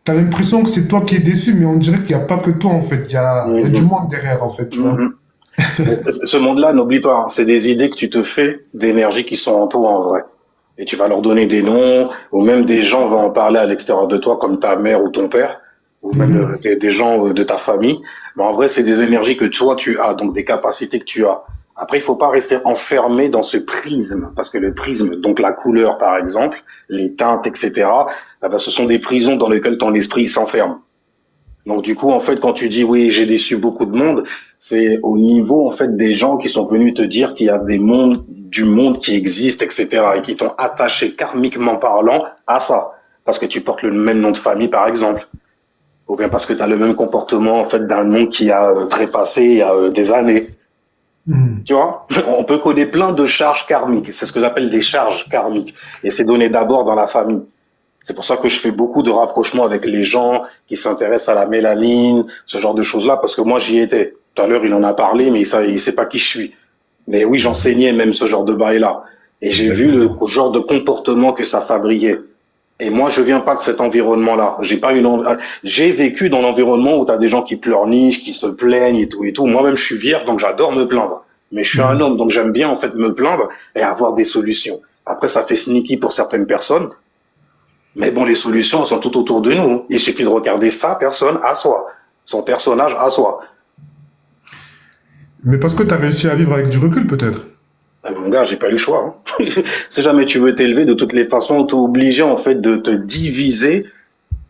tu as l'impression que c'est toi qui es déçu, mais on dirait qu'il n'y a pas que toi, en fait. Il y a du monde derrière, en fait, tu vois. Ce monde-là, n'oublie pas, hein, c'est des idées que tu te fais d'énergie qui sont en toi, en vrai. Et tu vas leur donner des noms, ou même des gens vont en parler à l'extérieur de toi, comme ta mère ou ton père, ou même des gens de ta famille. Mais en vrai, c'est des énergies que toi, tu as, donc des capacités que tu as. Après, il faut pas rester enfermé dans ce prisme, parce que le prisme, donc la couleur, par exemple, les teintes, etc., ce sont des prisons dans lesquelles ton esprit s'enferme. Donc du coup, en fait, quand tu dis oui, j'ai déçu beaucoup de monde, c'est au niveau en fait des gens qui sont venus te dire qu'il y a du monde qui existe, etc., et qui t'ont attaché karmiquement parlant à ça, parce que tu portes le même nom de famille, par exemple. ou bien parce que tu as le même comportement en fait d'un monde qui a trépassé il y a des années. Tu vois, on peut coder plein de charges karmiques. C'est ce que j'appelle des charges karmiques. Et c'est donné d'abord dans la famille. C'est pour ça que je fais beaucoup de rapprochements avec les gens qui s'intéressent à la mélanine, ce genre de choses-là, parce que moi j'y étais. Tout à l'heure il en a parlé, mais il sait pas qui je suis. Mais oui, j'enseignais même ce genre de bail-là. Et j'ai vu le genre de comportement que ça fabriquait. Et moi, je viens pas de cet environnement-là. J'ai vécu dans l'environnement où tu as des gens qui pleurnichent, qui se plaignent et tout et tout. Moi-même, je suis vierge, donc j'adore me plaindre. Mais je suis un homme, donc j'aime bien en fait me plaindre et avoir des solutions. Après, ça fait sneaky pour certaines personnes. Mais bon, les solutions elles sont tout autour de nous. Il suffit de regarder sa personne à soi, son personnage à soi. Mais parce que tu as réussi à vivre avec du recul, peut-être. Mon gars, j'ai pas eu le choix. Hein. Si jamais tu veux t'élever, de toutes les façons, t'es obligé en fait de te diviser.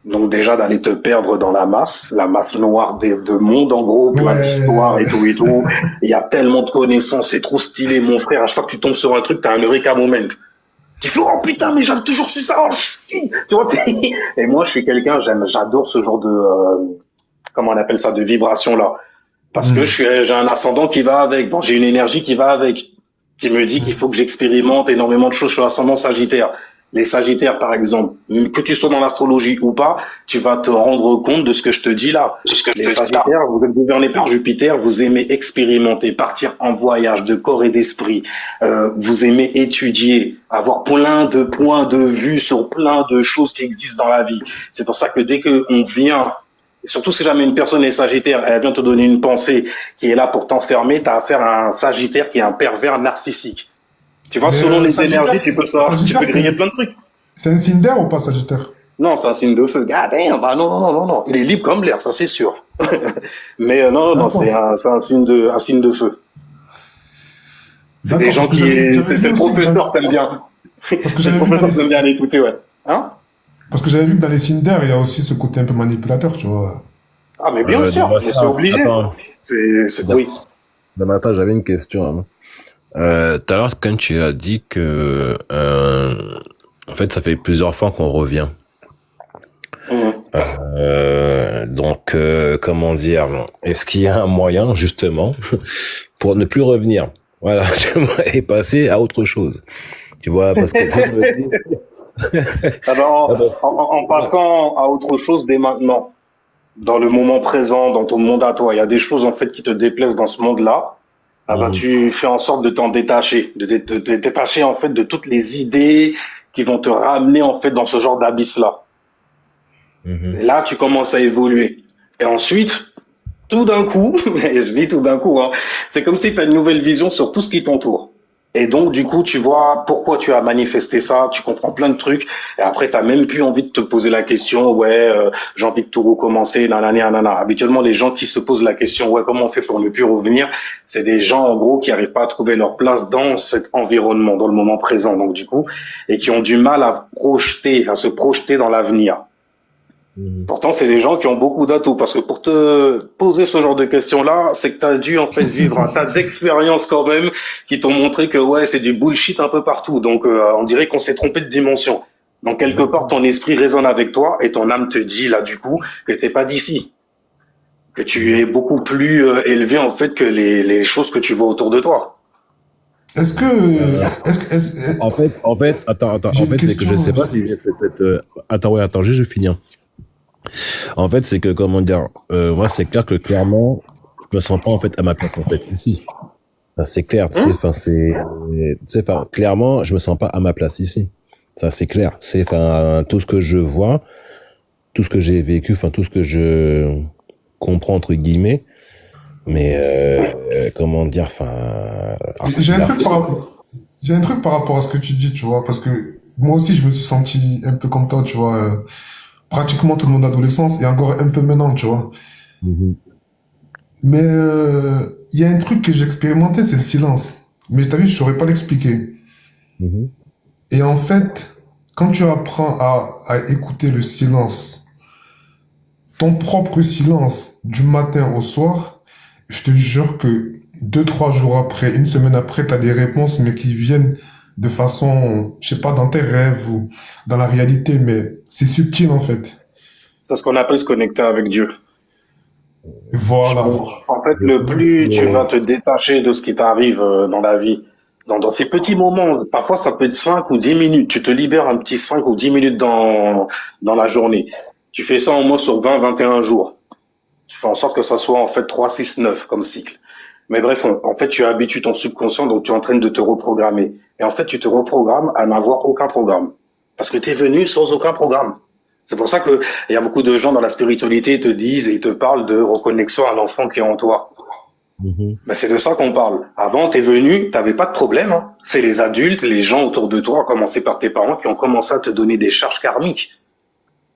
Donc déjà d'aller te perdre dans la masse noire de monde en gros, plein d'histoires et tout et tout. Il y a tellement de connaissances, c'est trop stylé, mon frère. À chaque fois que tu tombes sur un truc, t'as un eureka moment. Tu fais oh putain, mais j'avais toujours su ça. Oh, tu vois. Et moi, je suis quelqu'un, j'adore ce genre de comment on appelle ça, de vibration là, parce que j'ai un ascendant qui va avec. Bon, j'ai une énergie qui va avec, qui me dit qu'il faut que j'expérimente énormément de choses. Je suis ascendant Sagittaire. Les Sagittaires, par exemple, que tu sois dans l'astrologie ou pas, tu vas te rendre compte de ce que je te dis là. Les Sagittaires, vous êtes gouvernés par Jupiter, vous aimez expérimenter, partir en voyage de corps et d'esprit. Vous aimez étudier, avoir plein de points de vue sur plein de choses qui existent dans la vie. C'est pour ça que dès qu'on vient, et surtout si jamais une personne est Sagittaire, elle vient te donner une pensée qui est là pour t'enfermer, tu as affaire à un Sagittaire qui est un pervers narcissique. Tu vois, selon les énergies, tu peux griller plein de trucs. C'est un signe d'air ou pas, Sagittaire? Non, c'est un signe de feu. God damn, bah non. Il est libre comme l'air, ça c'est sûr. Mais non, c'est un signe de feu. C'est des gens c'est le professeur qui aime bien. C'est le professeur qui aime bien l'écouter, ouais. Hein? Parce que j'avais vu que dans les signes d'air, il y a aussi ce côté un peu manipulateur, tu vois. Ah, mais bien sûr, mais c'est obligé. Oui. Damata, j'avais une question. Hein. Tout à l'heure, quand tu as dit que, en fait, ça fait plusieurs fois qu'on revient. Donc, comment dire, est-ce qu'il y a un moyen, justement, pour ne plus revenir? Voilà, et passer à autre chose. Tu vois, parce que ça, je me dis... Alors, en passant à autre chose dès maintenant, dans le moment présent, dans ton monde à toi, il y a des choses, en fait, qui te déplaisent dans ce monde-là. Ah bah, tu fais en sorte de t'en détacher, de détacher en fait de toutes les idées qui vont te ramener en fait dans ce genre d'abysse-là. Et là, tu commences à évoluer. Et ensuite, tout d'un coup, et je dis tout d'un coup, hein, c'est comme si tu as une nouvelle vision sur tout ce qui t'entoure. Et donc, du coup, tu vois pourquoi tu as manifesté ça, tu comprends plein de trucs, et après, tu n'as même plus envie de te poser la question, j'ai envie de tout recommencer, nanana. Habituellement, les gens qui se posent la question, comment on fait pour ne plus revenir, c'est des gens, en gros, qui n'arrivent pas à trouver leur place dans cet environnement, dans le moment présent, donc du coup, et qui ont du mal à se projeter dans l'avenir. Pourtant, c'est des gens qui ont beaucoup d'atouts, parce que pour te poser ce genre de questions-là, c'est que tu as dû en fait vivre un tas d'expériences quand même qui t'ont montré que c'est du bullshit un peu partout. Donc, on dirait qu'on s'est trompé de dimension. Donc, quelque part, ton esprit résonne avec toi et ton âme te dit là, du coup, que t'es pas d'ici, que tu es beaucoup plus élevé en fait que les choses que tu vois autour de toi. En fait, attends. En fait, c'est que je sais pas si j'ai peut-être. Attends, je vais finir. En fait, c'est que, comment dire, moi, c'est clair que clairement, je me sens pas, en fait, à ma place, en fait, ici. Enfin, c'est clair, clairement, je me sens pas à ma place ici. Ça, c'est clair. Tout ce que je vois, tout ce que j'ai vécu, tout ce que je comprends, entre guillemets, mais, comment dire, j'ai un truc par rapport à ce que tu dis, tu vois, parce que moi aussi, je me suis senti un peu comme toi, tu vois, pratiquement tout le monde adolescence et encore un peu maintenant, tu vois. Mais il y a un truc que j'ai expérimenté, c'est le silence. Mais t'as vu, je saurais pas l'expliquer. Et en fait, quand tu apprends à écouter le silence, ton propre silence du matin au soir, je te jure que 2-3 jours après, une semaine après, t'as des réponses, mais qui viennent de façon, je sais pas, dans tes rêves ou dans la réalité, mais c'est subtil en fait. C'est ce qu'on appelle se connecter avec Dieu. Voilà. En fait, le plus tu vas te détacher de ce qui t'arrive dans la vie, dans ces petits moments, parfois ça peut être 5 ou 10 minutes, tu te libères un petit 5 ou 10 minutes dans la journée. Tu fais ça au moins sur 20, 21 jours. Tu fais en sorte que ça soit en fait 3, 6, 9 comme cycle. Mais bref, en fait, tu habitues ton subconscient, donc tu es en train de te reprogrammer. Et en fait, tu te reprogrammes à n'avoir aucun programme. Parce que tu es venu sans aucun programme. C'est pour ça que il y a beaucoup de gens dans la spiritualité te disent et te parlent de reconnexion à l'enfant qui est en toi. Mais c'est de ça qu'on parle. Avant, t'es venu, t'avais pas de problème. Hein. C'est les adultes, les gens autour de toi, à commencer par tes parents, qui ont commencé à te donner des charges karmiques.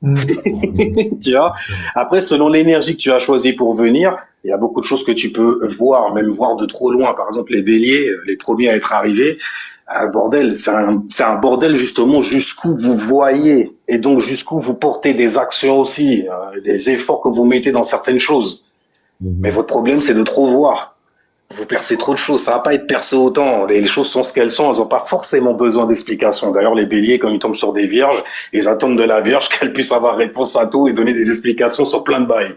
Tu vois. Après, selon l'énergie que tu as choisie pour venir, il y a beaucoup de choses que tu peux voir, même voir de trop loin. Par exemple, les béliers, les premiers à être arrivés, bordel, c'est un bordel justement jusqu'où vous voyez et donc jusqu'où vous portez des actions aussi, des efforts que vous mettez dans certaines choses. Mais votre problème, c'est de trop voir. Vous percez trop de choses, ça va pas être percé autant. Les choses sont ce qu'elles sont, elles ont pas forcément besoin d'explications. D'ailleurs, les béliers, quand ils tombent sur des vierges, ils attendent de la vierge qu'elle puisse avoir réponse à tout et donner des explications sur plein de bails.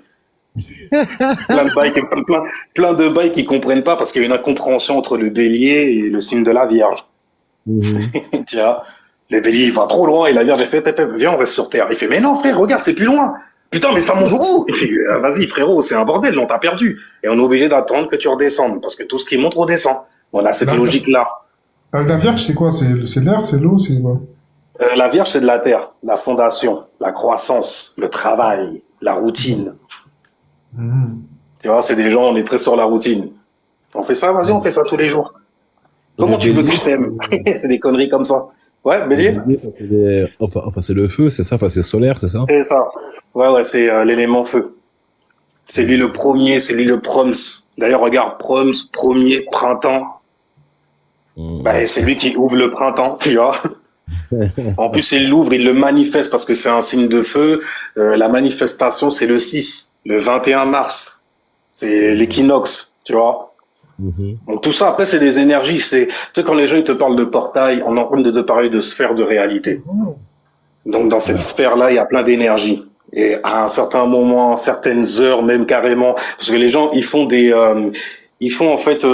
Plein de bails qu'ils comprennent pas parce qu'il y a une incompréhension entre le bélier et le signe de la vierge. Tiens, le bélier, il va trop loin et la vierge, elle fait, viens, on reste sur terre. Il fait, mais non, frère, regarde, c'est plus loin. Putain, mais ça monte où? Il fait, vas-y, frérot, c'est un bordel, on t'a perdu. Et on est obligé d'attendre que tu redescendes, parce que tout ce qui monte redescend. On a cette logique-là. La Vierge, c'est quoi? C'est l'air, c'est l'eau, c'est quoi? La Vierge, c'est de la terre, la fondation, la croissance, le travail, la routine. Tu vois, c'est des gens, on est très sur la routine. On fait ça, vas-y, on fait ça tous les jours. Comment tu veux que je t'aime? C'est des conneries comme ça. Ouais, bélier? Enfin, c'est le feu, c'est ça? Enfin, c'est solaire, c'est ça? C'est ça. Ouais, c'est l'élément feu. C'est lui le premier, c'est lui le proms. D'ailleurs, regarde, proms, premier, printemps. Bah, c'est lui qui ouvre le printemps, tu vois. En plus, il l'ouvre, il le manifeste parce que c'est un signe de feu. La manifestation, c'est le 6, le 21 mars. C'est l'équinoxe, tu vois. Donc tout ça, après, c'est des énergies. Tu sais, quand les gens ils te parlent de portail, on est en train de te parler de sphère de réalité. Donc dans cette sphère-là, il y a plein d'énergie. Et à un certain moment, certaines heures, même carrément, parce que les gens, ils font en fait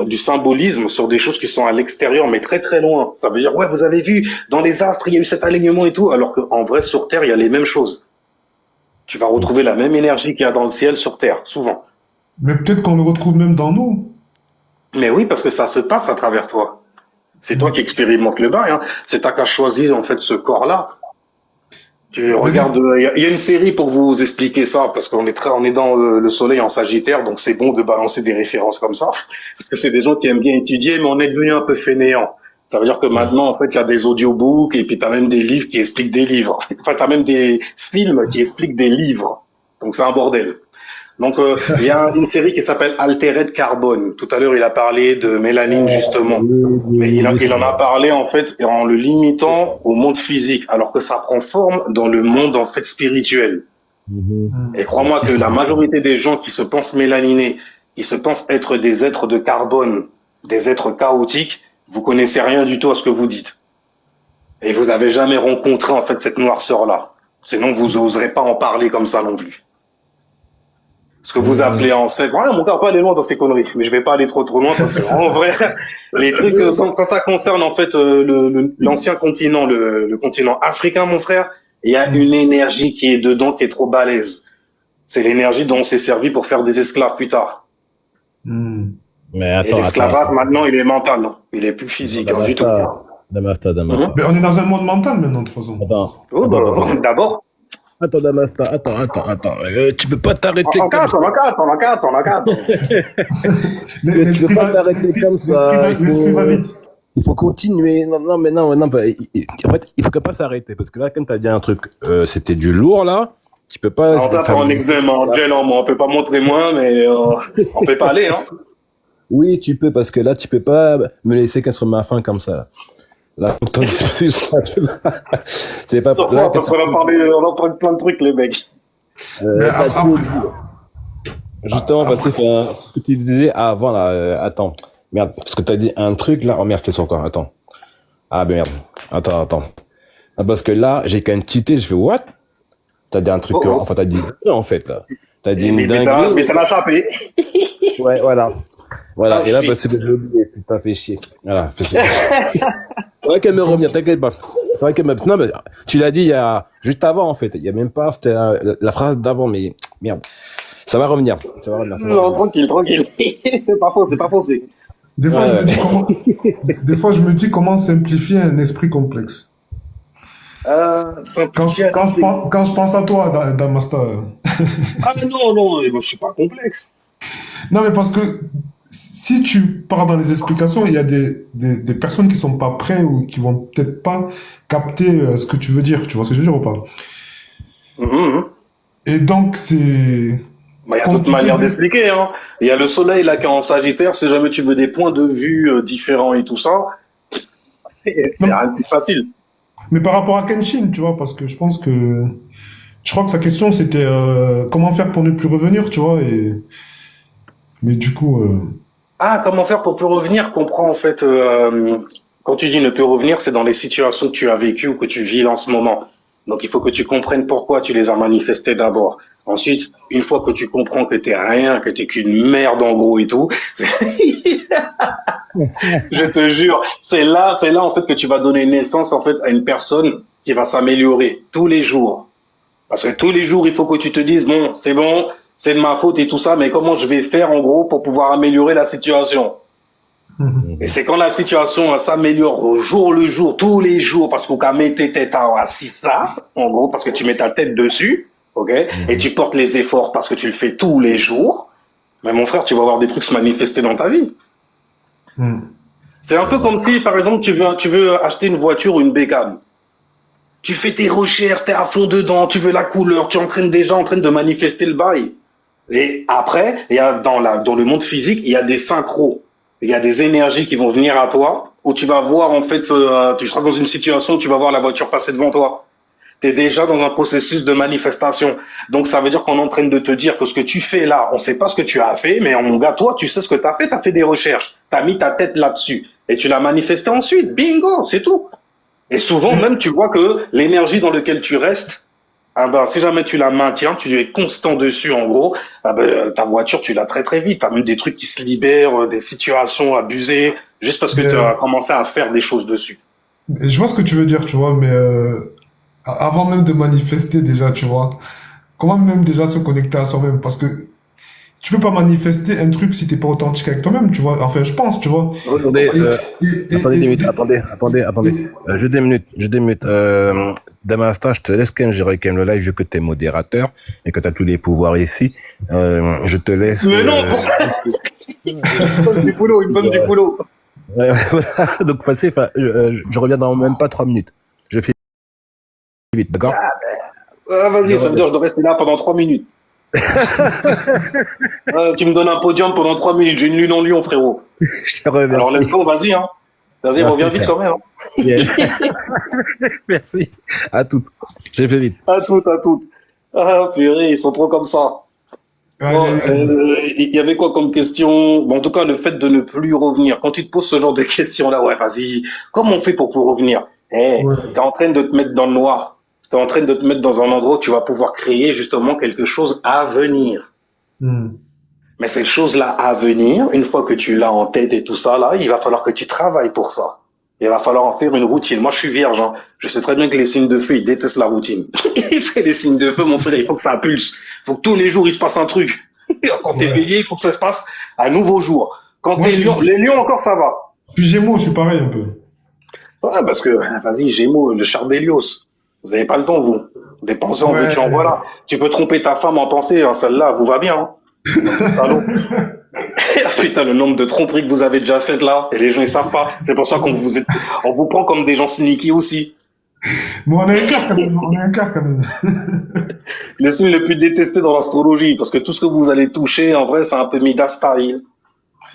du symbolisme sur des choses qui sont à l'extérieur, mais très très loin. Ça veut dire, ouais, vous avez vu, dans les astres, il y a eu cet alignement et tout, alors qu'en vrai, sur Terre, il y a les mêmes choses. Tu vas retrouver la même énergie qu'il y a dans le ciel sur Terre, souvent. Mais peut-être qu'on le retrouve même dans nous. Mais oui, parce que ça se passe à travers toi. C'est toi qui expérimentes le bail. Hein. C'est toi qui as choisi en fait ce corps-là. Tu regardes, il y a une série pour vous expliquer ça, parce qu'on est dans le soleil en Sagittaire, donc c'est bon de balancer des références comme ça, parce que c'est des gens qui aiment bien étudier, mais on est devenu un peu fainéants. Ça veut dire que maintenant, en fait, il y a des audiobooks, et puis t'as même des livres qui expliquent des livres. Enfin, t'as même des films qui expliquent des livres. Donc c'est un bordel. Donc il y a une série qui s'appelle Altered Carbone. Tout à l'heure, il a parlé de mélanine justement, mais il en a parlé en fait en le limitant au monde physique, alors que ça prend forme dans le monde en fait spirituel. Et crois-moi que la majorité des gens qui se pensent mélaninés, qui se pensent être des êtres de carbone, des êtres chaotiques, vous connaissez rien du tout à ce que vous dites. Et vous avez jamais rencontré en fait cette noirceur-là. Sinon, vous oserez pas en parler comme ça non plus. Ce que vous appelez ancêtre. Voilà, mon gars, pas aller loin dans ces conneries. Mais je vais pas aller trop loin parce que, en vrai, les trucs, quand ça concerne, en fait, l'ancien continent, le continent africain, mon frère, il y a une énergie qui est dedans qui est trop balèze. C'est l'énergie dont on s'est servi pour faire des esclaves plus tard. Mais attends, et l'esclavage, maintenant, il est mental, non? Il est plus physique, hein, du tout. Damasta. Mais on est dans un monde mental maintenant, de toute façon. D'abord. Attends, Damasta, attends. Tu peux pas t'arrêter On comme ça. Mais Tu peux pas t'arrêter comme ça. l'esprit va vite. Il faut continuer. Non. En fait, il faut pas s'arrêter. Parce que là, quand t'as dit un truc, c'était du lourd, là. Tu peux pas. On t'a fait un examen en gel en moi. On peut pas montrer moins, mais on peut pas aller, hein. Oui, tu peux, parce que là, tu peux pas me laisser qu'être sur ma faim comme ça. Là, faut que t'en dises plus. C'est pas Sur quoi? Parce qu'on a parlé de plein de trucs, les mecs. Justement, parce que ce que tu disais avant, là, attends. Merde, parce que t'as dit un truc, là. Oh merde, c'était sur quoi? Attends. Ah, ben merde. Attends. Ah, parce que là, j'ai quand même cheaté, je fais what? T'as dit un truc, enfin, t'as dit, en fait, là. T'as dit une dinguerie. Mais t'en as chapé. Ouais, voilà. Voilà, et là, bah, c'est que j'ai oublié, putain, fait chier. Voilà, c'est vrai qu'elle me revient, t'inquiète pas. C'est vrai qu'elle me. Non, mais tu l'as dit il y a. Juste avant, en fait. Il y a même pas. C'était la phrase d'avant, mais merde. Ça va revenir. Ça va revenir. Non, tranquille. C'est pas faux, c'est pas faussé. Des fois, je me dis comment simplifier un esprit complexe. Quand je pense à toi, Damasta. Ah non, je suis pas complexe. Non, mais parce que si tu pars dans les explications, il y a des personnes qui sont pas prêtes ou qui vont peut-être pas capter ce que tu veux dire. Tu vois ce que je veux dire ou pas? Et donc, c'est... Il y a d'autres manières d'expliquer. Hein. Il y a le soleil là qui est en Sagittaire. Si jamais tu veux des points de vue différents et tout ça, c'est rien de plus facile. Mais par rapport à Kenshin, tu vois, parce que je pense que... Je crois que sa question, c'était comment faire pour ne plus revenir, tu vois, et... Mais du coup... Ah, comment faire pour plus revenir? Comprends en fait, quand tu dis ne plus revenir, c'est dans les situations que tu as vécues ou que tu vis en ce moment. Donc il faut que tu comprennes pourquoi tu les as manifestées d'abord. Ensuite, une fois que tu comprends que t'es rien, que t'es qu'une merde en gros et tout, je te jure, c'est là en fait que tu vas donner naissance en fait à une personne qui va s'améliorer tous les jours. Parce que tous les jours, il faut que tu te dises bon, c'est de ma faute et tout ça, mais comment je vais faire en gros pour pouvoir améliorer la situation? Et c'est quand la situation s'améliore au jour le jour, tous les jours, parce qu'on a mis tes têtes à ça, en gros, parce que tu mets ta tête dessus, ok, et tu portes les efforts parce que tu le fais tous les jours, mais mon frère, tu vas voir des trucs se manifester dans ta vie. C'est un peu comme si, par exemple, tu veux acheter une voiture ou une bécane. Tu fais tes recherches, t'es à fond dedans, tu veux la couleur, tu es déjà en train de manifester le bail. Et après, il y a dans le monde physique, il y a des synchros. Il y a des énergies qui vont venir à toi, où tu vas voir en fait, tu seras dans une situation où tu vas voir la voiture passer devant toi. Tu es déjà dans un processus de manifestation. Donc ça veut dire qu'on est en train de te dire que ce que tu fais là, on ne sait pas ce que tu as fait, mais mon gars, toi, tu sais ce que tu as fait des recherches, tu as mis ta tête là-dessus, et tu l'as manifesté ensuite. Bingo, c'est tout. Et souvent même, tu vois que l'énergie dans laquelle tu restes, ah ben, si jamais tu la maintiens, tu es constant dessus en gros, ah ben, ta voiture tu l'as très très vite. Tu as même des trucs qui se libèrent, des situations abusées, juste parce que tu as commencé à faire des choses dessus. Et je vois ce que tu veux dire, tu vois, mais avant même de manifester déjà, tu vois, comment même déjà se connecter à soi-même? Parce que tu peux pas manifester un truc si t'es pas authentique avec toi-même, tu vois. Enfin, je pense, tu vois. Attendez, attendez 10 minutes, attendez. Juste des minutes. Damasta, je te laisse quand même gérer quand même le live, vu que t'es modérateur et que t'as tous les pouvoirs ici. Je te laisse. Mais non, une bonne du boulot. Donc, je reviens dans même pas 3 minutes. Je fais vite, d'accord? Vas-y, ça veut dire que je dois rester là pendant 3 minutes. Tu me donnes un podium pendant 3 minutes, j'ai une lune en lion, frérot. Je te remercie. Alors lève-toi, vas-y, hein. Vas-y, reviens vite quand même. Hein. Merci. À toutes. J'ai fait vite. À toutes. Ah, purée, ils sont trop comme ça. Bon, il y avait quoi comme question? Bon, en tout cas, le fait de ne plus revenir. Quand tu te poses ce genre de questions-là, ouais, vas-y. Comment on fait pour revenir? T'es en train de te mettre dans le noir. T'es en train de te mettre dans un endroit où tu vas pouvoir créer justement quelque chose à venir. Mais cette chose-là à venir, une fois que tu l'as en tête et tout ça, là, il va falloir que tu travailles pour ça. Il va falloir en faire une routine. Moi, je suis vierge. Hein. Je sais très bien que les signes de feu, ils détestent la routine. Les signes de feu, mon frère, il faut que ça pulse. Il faut que tous les jours, il se passe un truc. Quand t'es bélier, il faut que ça se passe un nouveau jour. Quand t'es lion, les lions encore, ça va. Je suis gémeaux, je suis pareil un peu. Ouais, parce que, vas-y, gémeaux, le char d'Hélios. Vous n'avez pas le temps, vous. Des pensées en veux-tu, en voilà. Tu peux tromper ta femme en pensée, hein, celle-là, vous va bien. Hein. Allô. Putain, le nombre de tromperies que vous avez déjà faites là, et les gens ils savent pas. C'est pour ça on vous prend comme des gens sneaky aussi. Bon, on a un quart quand même, Le signe le plus détesté dans l'astrologie, parce que tout ce que vous allez toucher, en vrai, c'est un peu Midas style.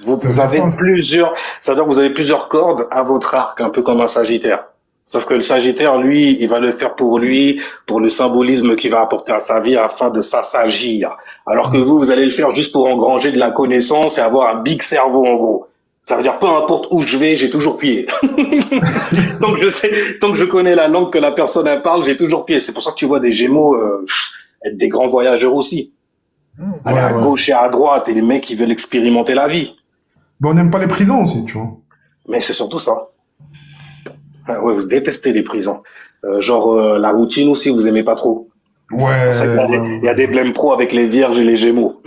Vous avez plusieurs, c'est-à-dire que vous avez plusieurs cordes à votre arc, un peu comme un Sagittaire. Sauf que le Sagittaire, lui, il va le faire pour lui, pour le symbolisme qu'il va apporter à sa vie afin de s'assagir. Alors que vous allez le faire juste pour engranger de la connaissance et avoir un big cerveau, en gros. Ça veut dire peu importe où je vais, j'ai toujours pied. tant que je connais la langue que la personne elle parle, j'ai toujours pied. C'est pour ça que tu vois des Gémeaux être des grands voyageurs aussi. Aller à gauche et à droite, et les mecs qui veulent expérimenter la vie. Mais on n'aime pas les prisons aussi, tu vois. Mais c'est surtout ça. Ouais, vous détestez les prisons. La routine aussi, vous aimez pas trop. Ouais. Il y a des blèmes pro avec les vierges et les gémeaux.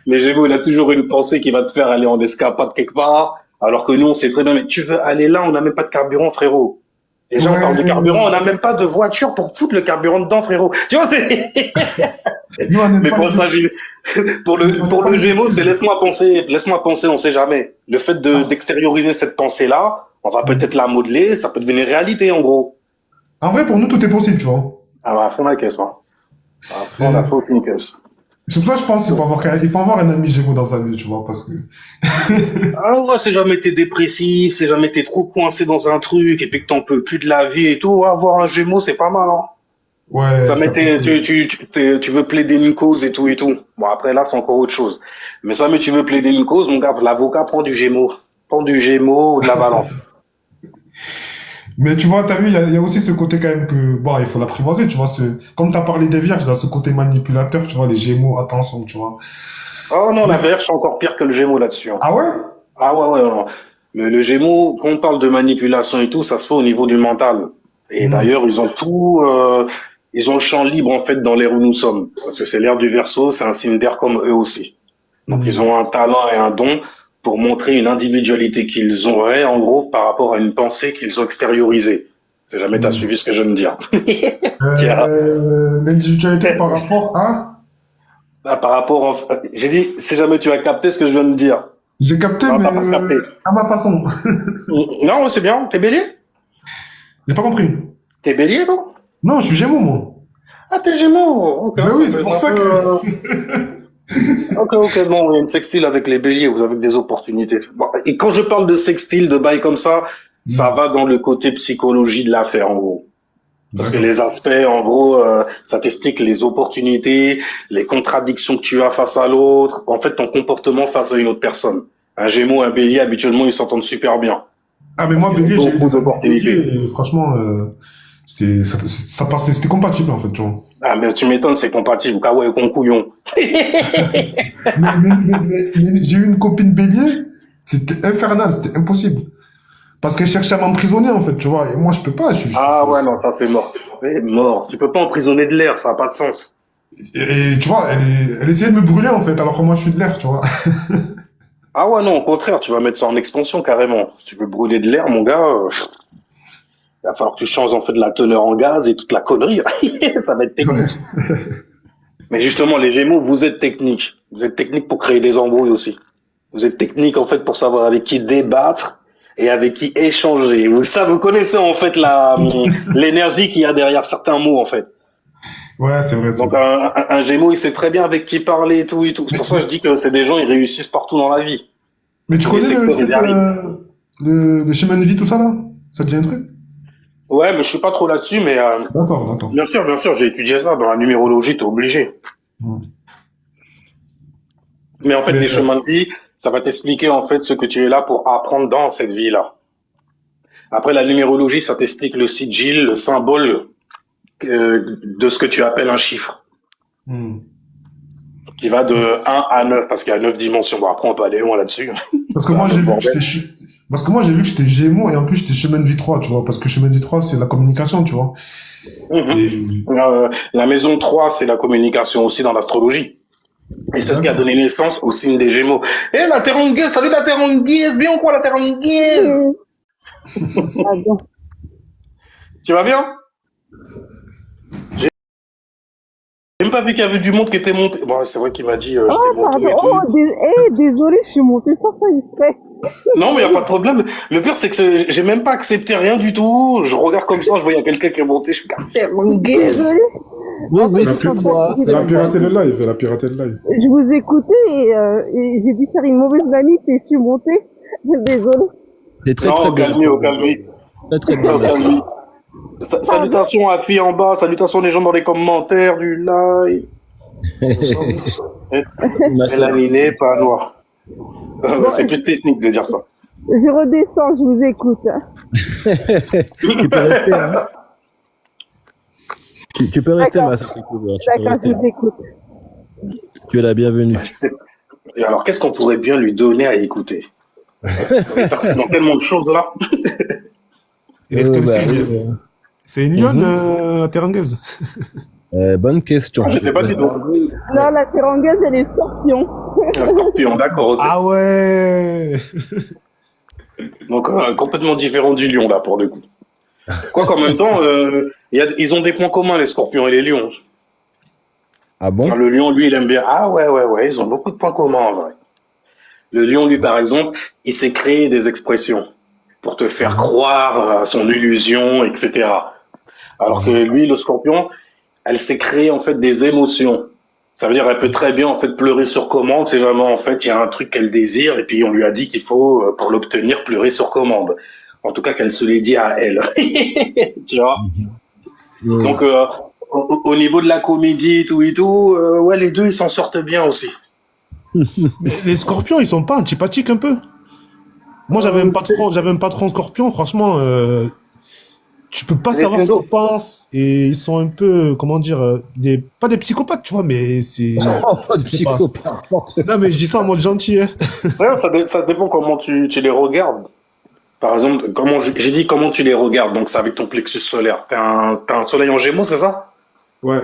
Les gémeaux, il a toujours une pensée qui va te faire aller en escapade quelque part, alors que nous, on sait très bien, mais tu veux aller là, on n'a même pas de carburant, frérot. Déjà, on parle de carburant, on n'a même pas de voiture pour foutre le carburant dedans, frérot. Tu vois, c'est... Mais pour le Gémeaux, c'est laisse-moi penser, on sait jamais. Le fait d'extérioriser cette pensée-là, on va peut-être la modeler, ça peut devenir réalité, en gros. En vrai, pour nous, tout est possible, tu vois. Ah bah, à fond la caisse, hein. À fond la fucking caisse. C'est pour ça que je pense qu'il faut avoir un ami Gémeaux dans sa vie, tu vois, parce que... Ah ouais, c'est jamais t'es dépressif, c'est jamais t'es trop coincé dans un truc, et puis que t'en peux plus de la vie et tout, avoir un Gémeaux, c'est pas mal, hein. Ouais. Tu veux plaider une cause et tout et tout. Bon, après là, c'est encore autre chose. Mais ça, mais tu veux plaider une cause, mon gars, l'avocat prend du Gémeaux. Prend du Gémeaux ou de la Balance. Mais tu vois, t'as vu, il y a aussi ce côté quand même que, bon, il faut l'apprivoiser, tu vois. Comme t'as parlé des vierges, dans ce côté manipulateur, tu vois, les Gémeaux, attention, tu vois. Oh non, la Vierge, c'est encore pire que le Gémeaux là-dessus, hein. Ah ouais? Ah ouais, non. Le Gémeaux, quand on parle de manipulation et tout, ça se fait au niveau du mental. Et d'ailleurs, ils ont le champ libre, en fait, dans l'ère où nous sommes. Parce que c'est l'ère du Verseau, c'est un signe d'air comme eux aussi. Donc, ils ont un talent et un don pour montrer une individualité qu'ils auraient, en gros, par rapport à une pensée qu'ils ont extériorisée. Si jamais t'as suivi ce que je viens de dire. L'individualité par rapport à? J'ai dit, si jamais tu as capté ce que je viens de dire. J'ai capté, Non, mais t'as pas capté. à ma façon. Non, c'est bien. T'es bélier? J'ai pas compris. T'es bélier, non? Non, je suis Gémeaux, moi. Ah, t'es Gémeaux. Ok, Ben oui, c'est pour ça que... Ok, non, il y a une sextile avec les béliers, vous avez des opportunités. Bon, et quand je parle de sextile, de bail comme ça va dans le côté psychologie de l'affaire, en gros. Parce que les aspects, en gros, ça t'explique les opportunités, les contradictions que tu as face à l'autre, en fait, ton comportement face à une autre personne. Un Gémeaux, un bélier, habituellement, ils s'entendent super bien. Ah, mais moi, bélier, j'ai eu beaucoup d'opportunités. et franchement, c'était compatible, en fait, tu vois. Ah, mais tu m'étonnes, c'est compatible. Kawa et Concouillon. mais j'ai eu une copine bélier, c'était infernal, c'était impossible. Parce qu'elle cherchait à m'emprisonner, en fait, tu vois. Et moi, je peux pas. Ouais, non, ça c'est mort. C'est mort. Tu peux pas emprisonner de l'air, ça n'a pas de sens. Et tu vois, elle essayait de me brûler, en fait, alors que moi, je suis de l'air, tu vois. Ah ouais, non, au contraire, tu vas mettre ça en expansion carrément. Si tu veux brûler de l'air, mon gars, il va falloir que tu changes en fait de la teneur en gaz et toute la connerie. Ça va être technique. Mais justement, les Gémeaux, vous êtes techniques. Vous êtes techniques pour créer des embrouilles aussi. Vous êtes techniques en fait pour savoir avec qui débattre et avec qui échanger. Vous connaissez en fait l'énergie qu'il y a derrière certains mots en fait. Ouais, c'est vrai. Donc un Gémeaux, il sait très bien avec qui parler et tout et tout. C'est pour ça que je dis que c'est des gens, ils réussissent partout dans la vie. Mais tu connais le chemin de vie, tout ça là? Ça te dit un truc? Ouais, mais je suis pas trop là-dessus, mais D'accord. bien sûr, j'ai étudié ça dans la numérologie, t'es obligé. Mais en fait, les chemins de vie, ça va t'expliquer en fait ce que tu es là pour apprendre dans cette vie-là. Après, la numérologie, ça t'explique le sigil, le symbole de ce que tu appelles un chiffre. Qui va de 1 à 9, parce qu'il y a 9 dimensions. Bon, après, on peut aller loin là-dessus. Parce que moi, j'ai vu que j'étais Gémeaux et en plus, j'étais chemin de vie 3, tu vois. Parce que chemin de vie 3, c'est la communication, tu vois. La maison 3, c'est la communication aussi dans l'astrologie. Et c'est ce qui a donné naissance au signe des Gémeaux. La Terranguaise, salut la Terranguaise, bien ou quoi la Terranguaise? Tu vas bien? J'ai même pas vu qu'il y avait du monde qui était monté. Bon, c'est vrai qu'il m'a dit j'étais monté et tout. Désolé, je suis monté sans ça exprès. Non, mais y a pas de problème. Le pire, c'est que j'ai même pas accepté rien du tout. Je regarde comme ça, je vois y a quelqu'un qui est monté, je suis Terranguaise. Non, mais c'est quoi? Elle a piraté le live. Je vous écoutais et j'ai dû faire une mauvaise manip et je suis monté. Désolé. C'est très bien. Au calme. Très bien. Salutations à Fille en bas, salutations les gens dans les commentaires du live. Mélaniné, pas noir. Bon, C'est plus technique de dire ça. je redescends, je vous écoute. Tu peux rester, hein. Tu peux rester, D'accord. ma soeur, c'est cool. Tu peux D'accord, je rester. vous écoute. Tu es la bienvenue. Et alors, qu'est-ce qu'on pourrait bien lui donner à écouter? Dans tellement de choses là. Il est de quel Bah, signe C'est une lionne, la terrangaise. bonne question. Je sais pas du tout. Non, la terrangaise, elle est scorpion. Un scorpion, d'accord, ok. Ah ouais. Donc, complètement différent du lion, là, pour le coup. Quoi qu'en même temps, ils ont des points communs, les scorpions et les lions. Ah bon? Le lion, lui, il aime bien. Ah ouais, ils ont beaucoup de points communs, en vrai. Le lion, lui, par exemple, il s'est créé des expressions pour te faire croire à son illusion, etc. Alors que lui, le scorpion, elle s'est créée, en fait, des émotions. Ça veut dire, elle peut très bien, en fait, pleurer sur commande. C'est vraiment, en fait, il y a un truc qu'elle désire et puis on lui a dit qu'il faut, pour l'obtenir, pleurer sur commande. En tout cas, qu'elle se l'ait dit à elle. Tu vois? Donc, au niveau de la comédie, tout et tout, ouais, les deux, ils s'en sortent bien aussi. Mais les scorpions, ils sont pas antipathiques un peu? Moi, j'avais un patron scorpion, franchement, tu peux pas savoir ce qu'ils pensent et ils sont un peu, comment dire, pas des psychopathes, tu vois, mais c'est. Pas de psychopathe. Non, mais je dis ça en mode gentil, hein. Ouais, ça dépend comment tu les regardes. Par exemple, j'ai dit comment tu les regardes, donc c'est avec ton plexus solaire. T'as un soleil en Gémeaux, c'est ça? Ouais.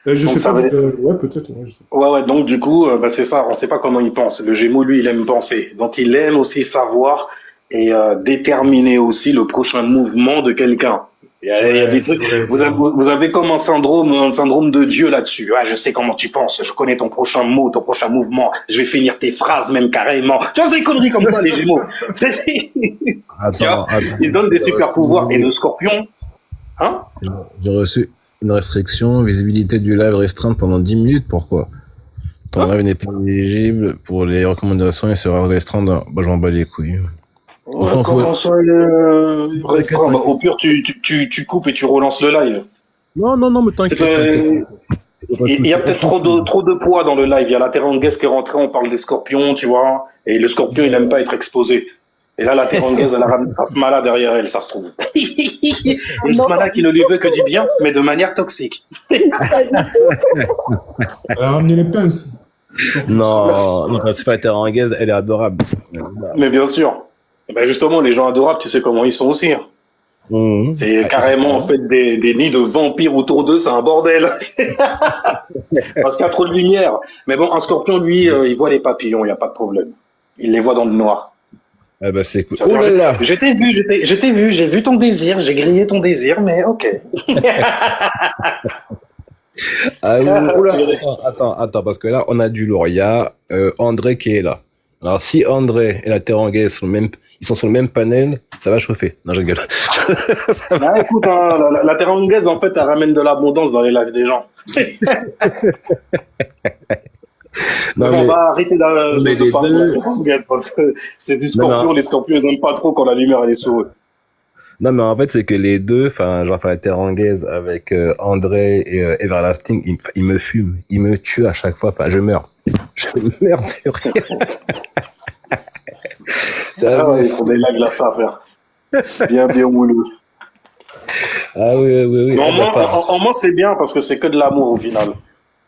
Je Donc, sais ça pas. veut Ouais, peut-être. Ouais, je sais. Ouais, donc du coup, bah, c'est ça, on sait pas comment il pense. Le Gémeaux, lui, il aime penser. Donc il aime aussi savoir et déterminer aussi le prochain mouvement de quelqu'un. Il y a des trucs. Vous avez comme un syndrome de Dieu là-dessus. Ah, je sais comment tu penses, je connais ton prochain mot, ton prochain mouvement, je vais finir tes phrases même carrément. Tu vois, c'est des conneries comme ça, les Gémeaux. Attends. Ils donnent des super pouvoirs. Et le Scorpion, hein? J'ai reçu une restriction, visibilité du live restreinte pendant 10 minutes. Pourquoi? Ton live n'est pas éligible pour les recommandations et sera restreint dans... Bah, je m'en bats les couilles. Comment ça, restreint? Bah, au pire, tu coupes et tu relances le live. Non, mais t'inquiète. Il y a peut-être trop de poids dans le live. Il y a la terrangaise qui est rentrée, on parle des scorpions, tu vois. Et le scorpion, il n'aime pas être exposé. Et là, la terrangaise, elle a ramené sa smala derrière elle, ça se trouve. Une smala qui ne lui veut que du bien, mais de manière toxique. Elle a ramené les pinces. Non, c'est pas la terrangaise, elle est adorable. Mais bien sûr. Et ben justement, les gens adorables, tu sais comment ils sont aussi. Hein. C'est carrément en fait des nids de vampires autour d'eux, c'est un bordel. Parce qu'il y a trop de lumière. Mais bon, un scorpion, lui, il voit les papillons, il n'y a pas de problème. Il les voit dans le noir. Ah bah c'est cool. Oh là là. Je t'ai vu, j'ai vu ton désir, j'ai grillé ton désir, mais ok. Attends, parce que là, on a du lourd. Il y a André qui est là. Alors, si André et la terrangaise ils sont sur le même panel, ça va chauffer. Non, je rigole. Bah, écoute, hein, la terrangaise, en fait, elle ramène de l'abondance dans les lives des gens. Non, on va arrêter de parler de la terrangaise parce que c'est du scorpion. Non. Les scorpions, ils n'aiment pas trop quand la lumière elle est sur eux. Non, mais en fait, c'est que les deux, genre la terrangaise avec André et Everlasting, ils me fument, ils me tuent à chaque fois. Je meurs. Je meurs de rien. Ils font des lags là, ça à faire. Bien mouleux. Ah oui. Mais en moins, c'est bien parce que c'est que de l'amour au final.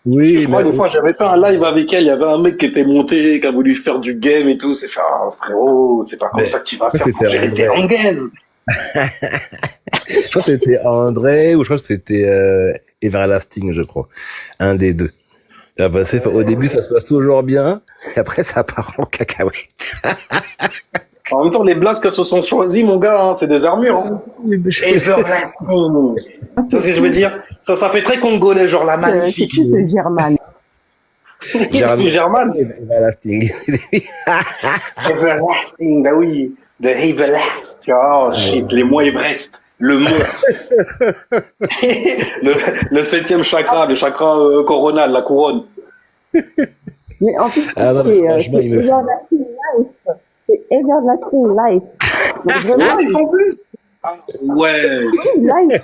Oui, je crois des fois j'avais fait un live avec elle, il y avait un mec qui était monté, qui a voulu faire du game et tout, c'est fait frérot, c'est pas comme ça que tu vas faire pour gérer tes terrangaises. Je crois que c'était André ou je crois que c'était Everlasting, je crois. Un des deux. Au début ça se passe toujours bien, et après ça part en cacahuète. En même temps, les blasts qu'elles se sont choisis, mon gars, hein, c'est des armures. Hein. Everlasting. C'est ce que je veux dire. Ça fait très congolais, genre la magnifique. C'est qui ce German? German. Everlasting. Everlasting, bah oui. The Everlast. Oh shit, les mots Everest. Le mot. le 7e chakra, le chakra coronal, la couronne. Mais en fait, c'est Everlasting Life. Donc vraiment, life en plus. Ouais. Life.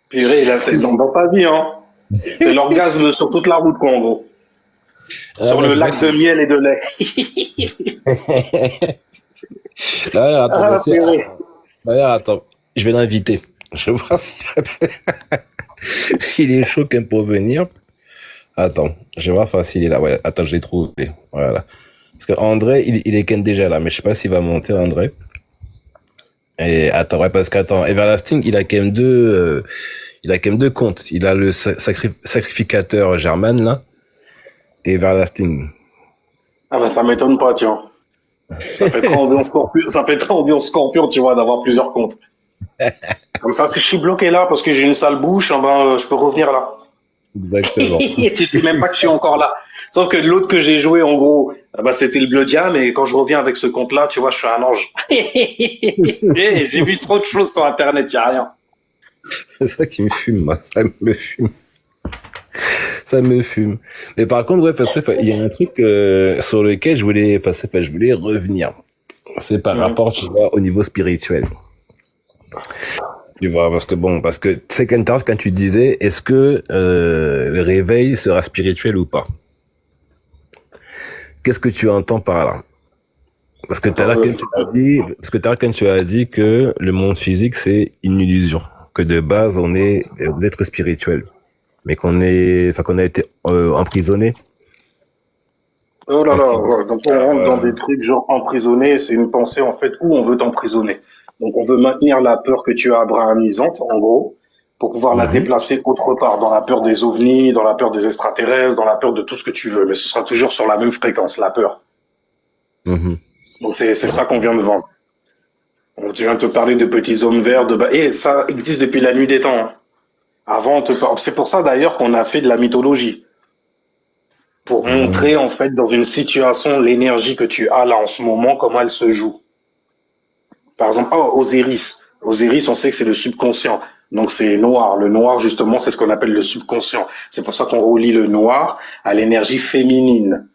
Purée, là, c'est dans sa vie, hein. C'est l'orgasme sur toute la route, quoi, en gros. Sur le lac de miel et de lait. Attends, je vais l'inviter. Je vais voir s'il est chaud quand même pour venir. Attends, je vais voir s'il est là. Ouais, attends, je l'ai trouvé. Voilà. Parce que André, il est quand même déjà là, mais je sais pas s'il va monter, André. Et attends, ouais, parce qu'attends, Everlasting, il a quand même deux comptes. Il a le sacrificateur German, là, et Everlasting. Ah bah ça m'étonne pas, tiens. Ça fait très ambiance scorpion, tu vois, d'avoir plusieurs comptes. Comme ça, si je suis bloqué là parce que j'ai une sale bouche, je peux revenir là. Exactement. Tu sais même pas que je suis encore là. Sauf que l'autre que j'ai joué, en gros, c'était le Bloodiam, et quand je reviens avec ce compte-là, tu vois, je suis un ange. J'ai vu trop de choses sur Internet, y a rien. C'est ça qui me fume, moi. Ça me fume. Ça me fume. Mais par contre, ouais, il y a un truc sur lequel je voulais revenir. C'est par rapport, tu vois, au niveau spirituel. Tu vois, parce que c'est quand tu disais, est-ce que le réveil sera spirituel ou pas? Qu'est-ce que tu entends par là? Parce que tout à l'heure, quand tu as dit que le monde physique, c'est une illusion, que de base, on est des êtres spirituels, mais qu'on a été emprisonné. Oh là là, ouais. Donc on rentre dans des trucs genre emprisonné, c'est une pensée en fait où on veut t'emprisonner. Donc on veut maintenir la peur que tu as abrahamisante, en gros, pour pouvoir la déplacer autre part, dans la peur des ovnis, dans la peur des extraterrestres, dans la peur de tout ce que tu veux, mais ce sera toujours sur la même fréquence, la peur. Donc c'est ça qu'on vient de vendre. Donc, tu viens de te parler de petits hommes verts, et ça existe depuis la nuit des temps. Hein. Avant, c'est pour ça d'ailleurs qu'on a fait de la mythologie. Pour montrer en fait dans une situation l'énergie que tu as là en ce moment, comment elle se joue. Par exemple, Osiris. Osiris, on sait que c'est le subconscient. Donc c'est noir. Le noir, justement, c'est ce qu'on appelle le subconscient. C'est pour ça qu'on relie le noir à l'énergie féminine.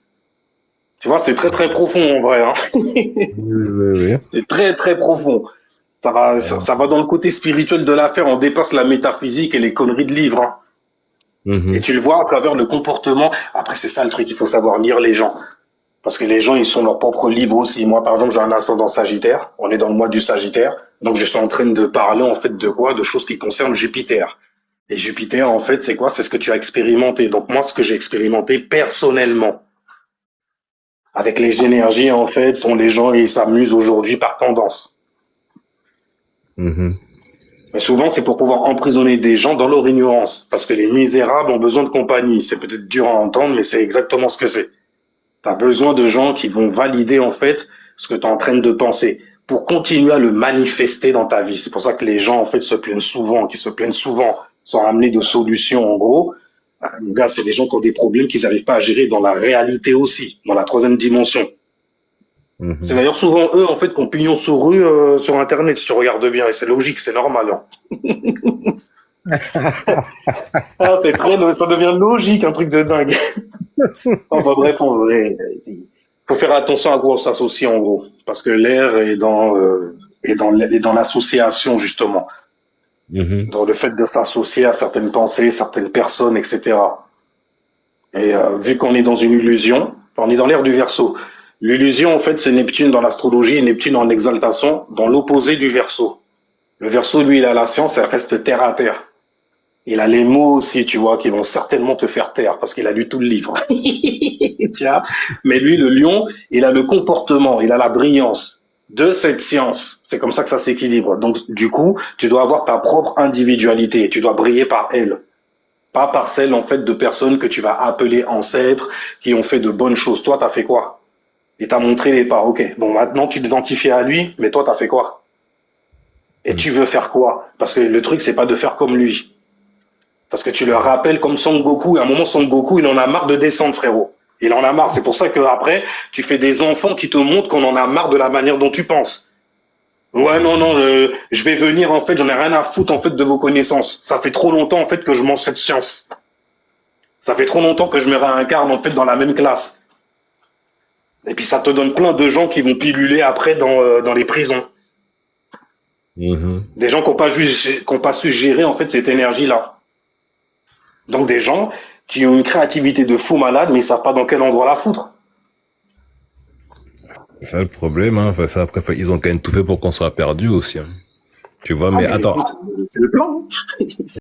Tu vois, c'est très très profond en vrai. Hein. Oui. C'est très très profond. Ça va dans le côté spirituel de l'affaire. On dépasse la métaphysique et les conneries de livres. Hein. Et tu le vois à travers le comportement. Après, c'est ça le truc, il faut savoir lire les gens. Parce que les gens, ils sont leur propre livre aussi. Moi, par exemple, j'ai un ascendant Sagittaire. On est dans le mois du Sagittaire. Donc, je suis en train de parler, en fait, de quoi? De choses qui concernent Jupiter. Et Jupiter, en fait, c'est quoi? C'est ce que tu as expérimenté. Donc, moi, ce que j'ai expérimenté personnellement. Avec les énergies, en fait, dont les gens, ils s'amusent aujourd'hui par tendance. Mais souvent, c'est pour pouvoir emprisonner des gens dans leur ignorance. Parce que les misérables ont besoin de compagnie. C'est peut-être dur à entendre, mais c'est exactement ce que c'est. Tu as besoin de gens qui vont valider, en fait, ce que tu es en train de penser pour continuer à le manifester dans ta vie. C'est pour ça que les gens, en fait, se plaignent souvent, sans amener de solution, en gros. Gars, c'est des gens qui ont des problèmes qu'ils n'arrivent pas à gérer dans la réalité aussi, dans la troisième dimension. C'est d'ailleurs souvent eux, en fait, qui ont pignon sur rue sur Internet, si tu regardes bien, et c'est logique, c'est normal. Hein. Ça devient logique, un truc de dingue. Enfin bref, faut faire attention à quoi on s'associe en gros, parce que l'air est dans l'association justement, dans le fait de s'associer à certaines pensées, certaines personnes, etc. Et vu qu'on est dans une illusion, on est dans l'ère du Verseau. L'illusion, en fait, c'est Neptune dans l'astrologie et Neptune en exaltation, dans l'opposé du Verseau. Le Verseau, lui, il a la science, elle reste terre à terre. Il a les mots aussi, tu vois, qui vont certainement te faire taire, parce qu'il a lu tout le livre. Tiens. Mais lui, le lion, il a le comportement, il a la brillance de cette science. C'est comme ça que ça s'équilibre. Donc, du coup, tu dois avoir ta propre individualité. Tu dois briller par elle. Pas par celle, en fait, de personnes que tu vas appeler ancêtres, qui ont fait de bonnes choses. Toi, t'as fait quoi? Il t'a montré les pas. Ok. Bon, maintenant, tu t'identifies à lui, mais toi, t'as fait quoi? Et tu veux faire quoi? Parce que le truc, c'est pas de faire comme lui. Parce que tu le rappelles comme Son Goku, et à un moment, Son Goku, il en a marre de descendre, frérot. Il en a marre. C'est pour ça que après, tu fais des enfants qui te montrent qu'on en a marre de la manière dont tu penses. Ouais, non, je vais venir, en fait, j'en ai rien à foutre, en fait, de vos connaissances. Ça fait trop longtemps, en fait, que je mange cette science. Ça fait trop longtemps que je me réincarne, en fait, dans la même classe. Et puis, ça te donne plein de gens qui vont piluler après dans les prisons. Des gens qui n'ont pas su gérer, en fait, cette énergie-là. Donc des gens qui ont une créativité de fou malade, mais ils savent pas dans quel endroit la foutre. C'est ça le problème, hein. Enfin, ça, après, ils ont quand même tout fait pour qu'on soit perdu aussi, hein. Tu vois, mais attends. C'est le plan, hein.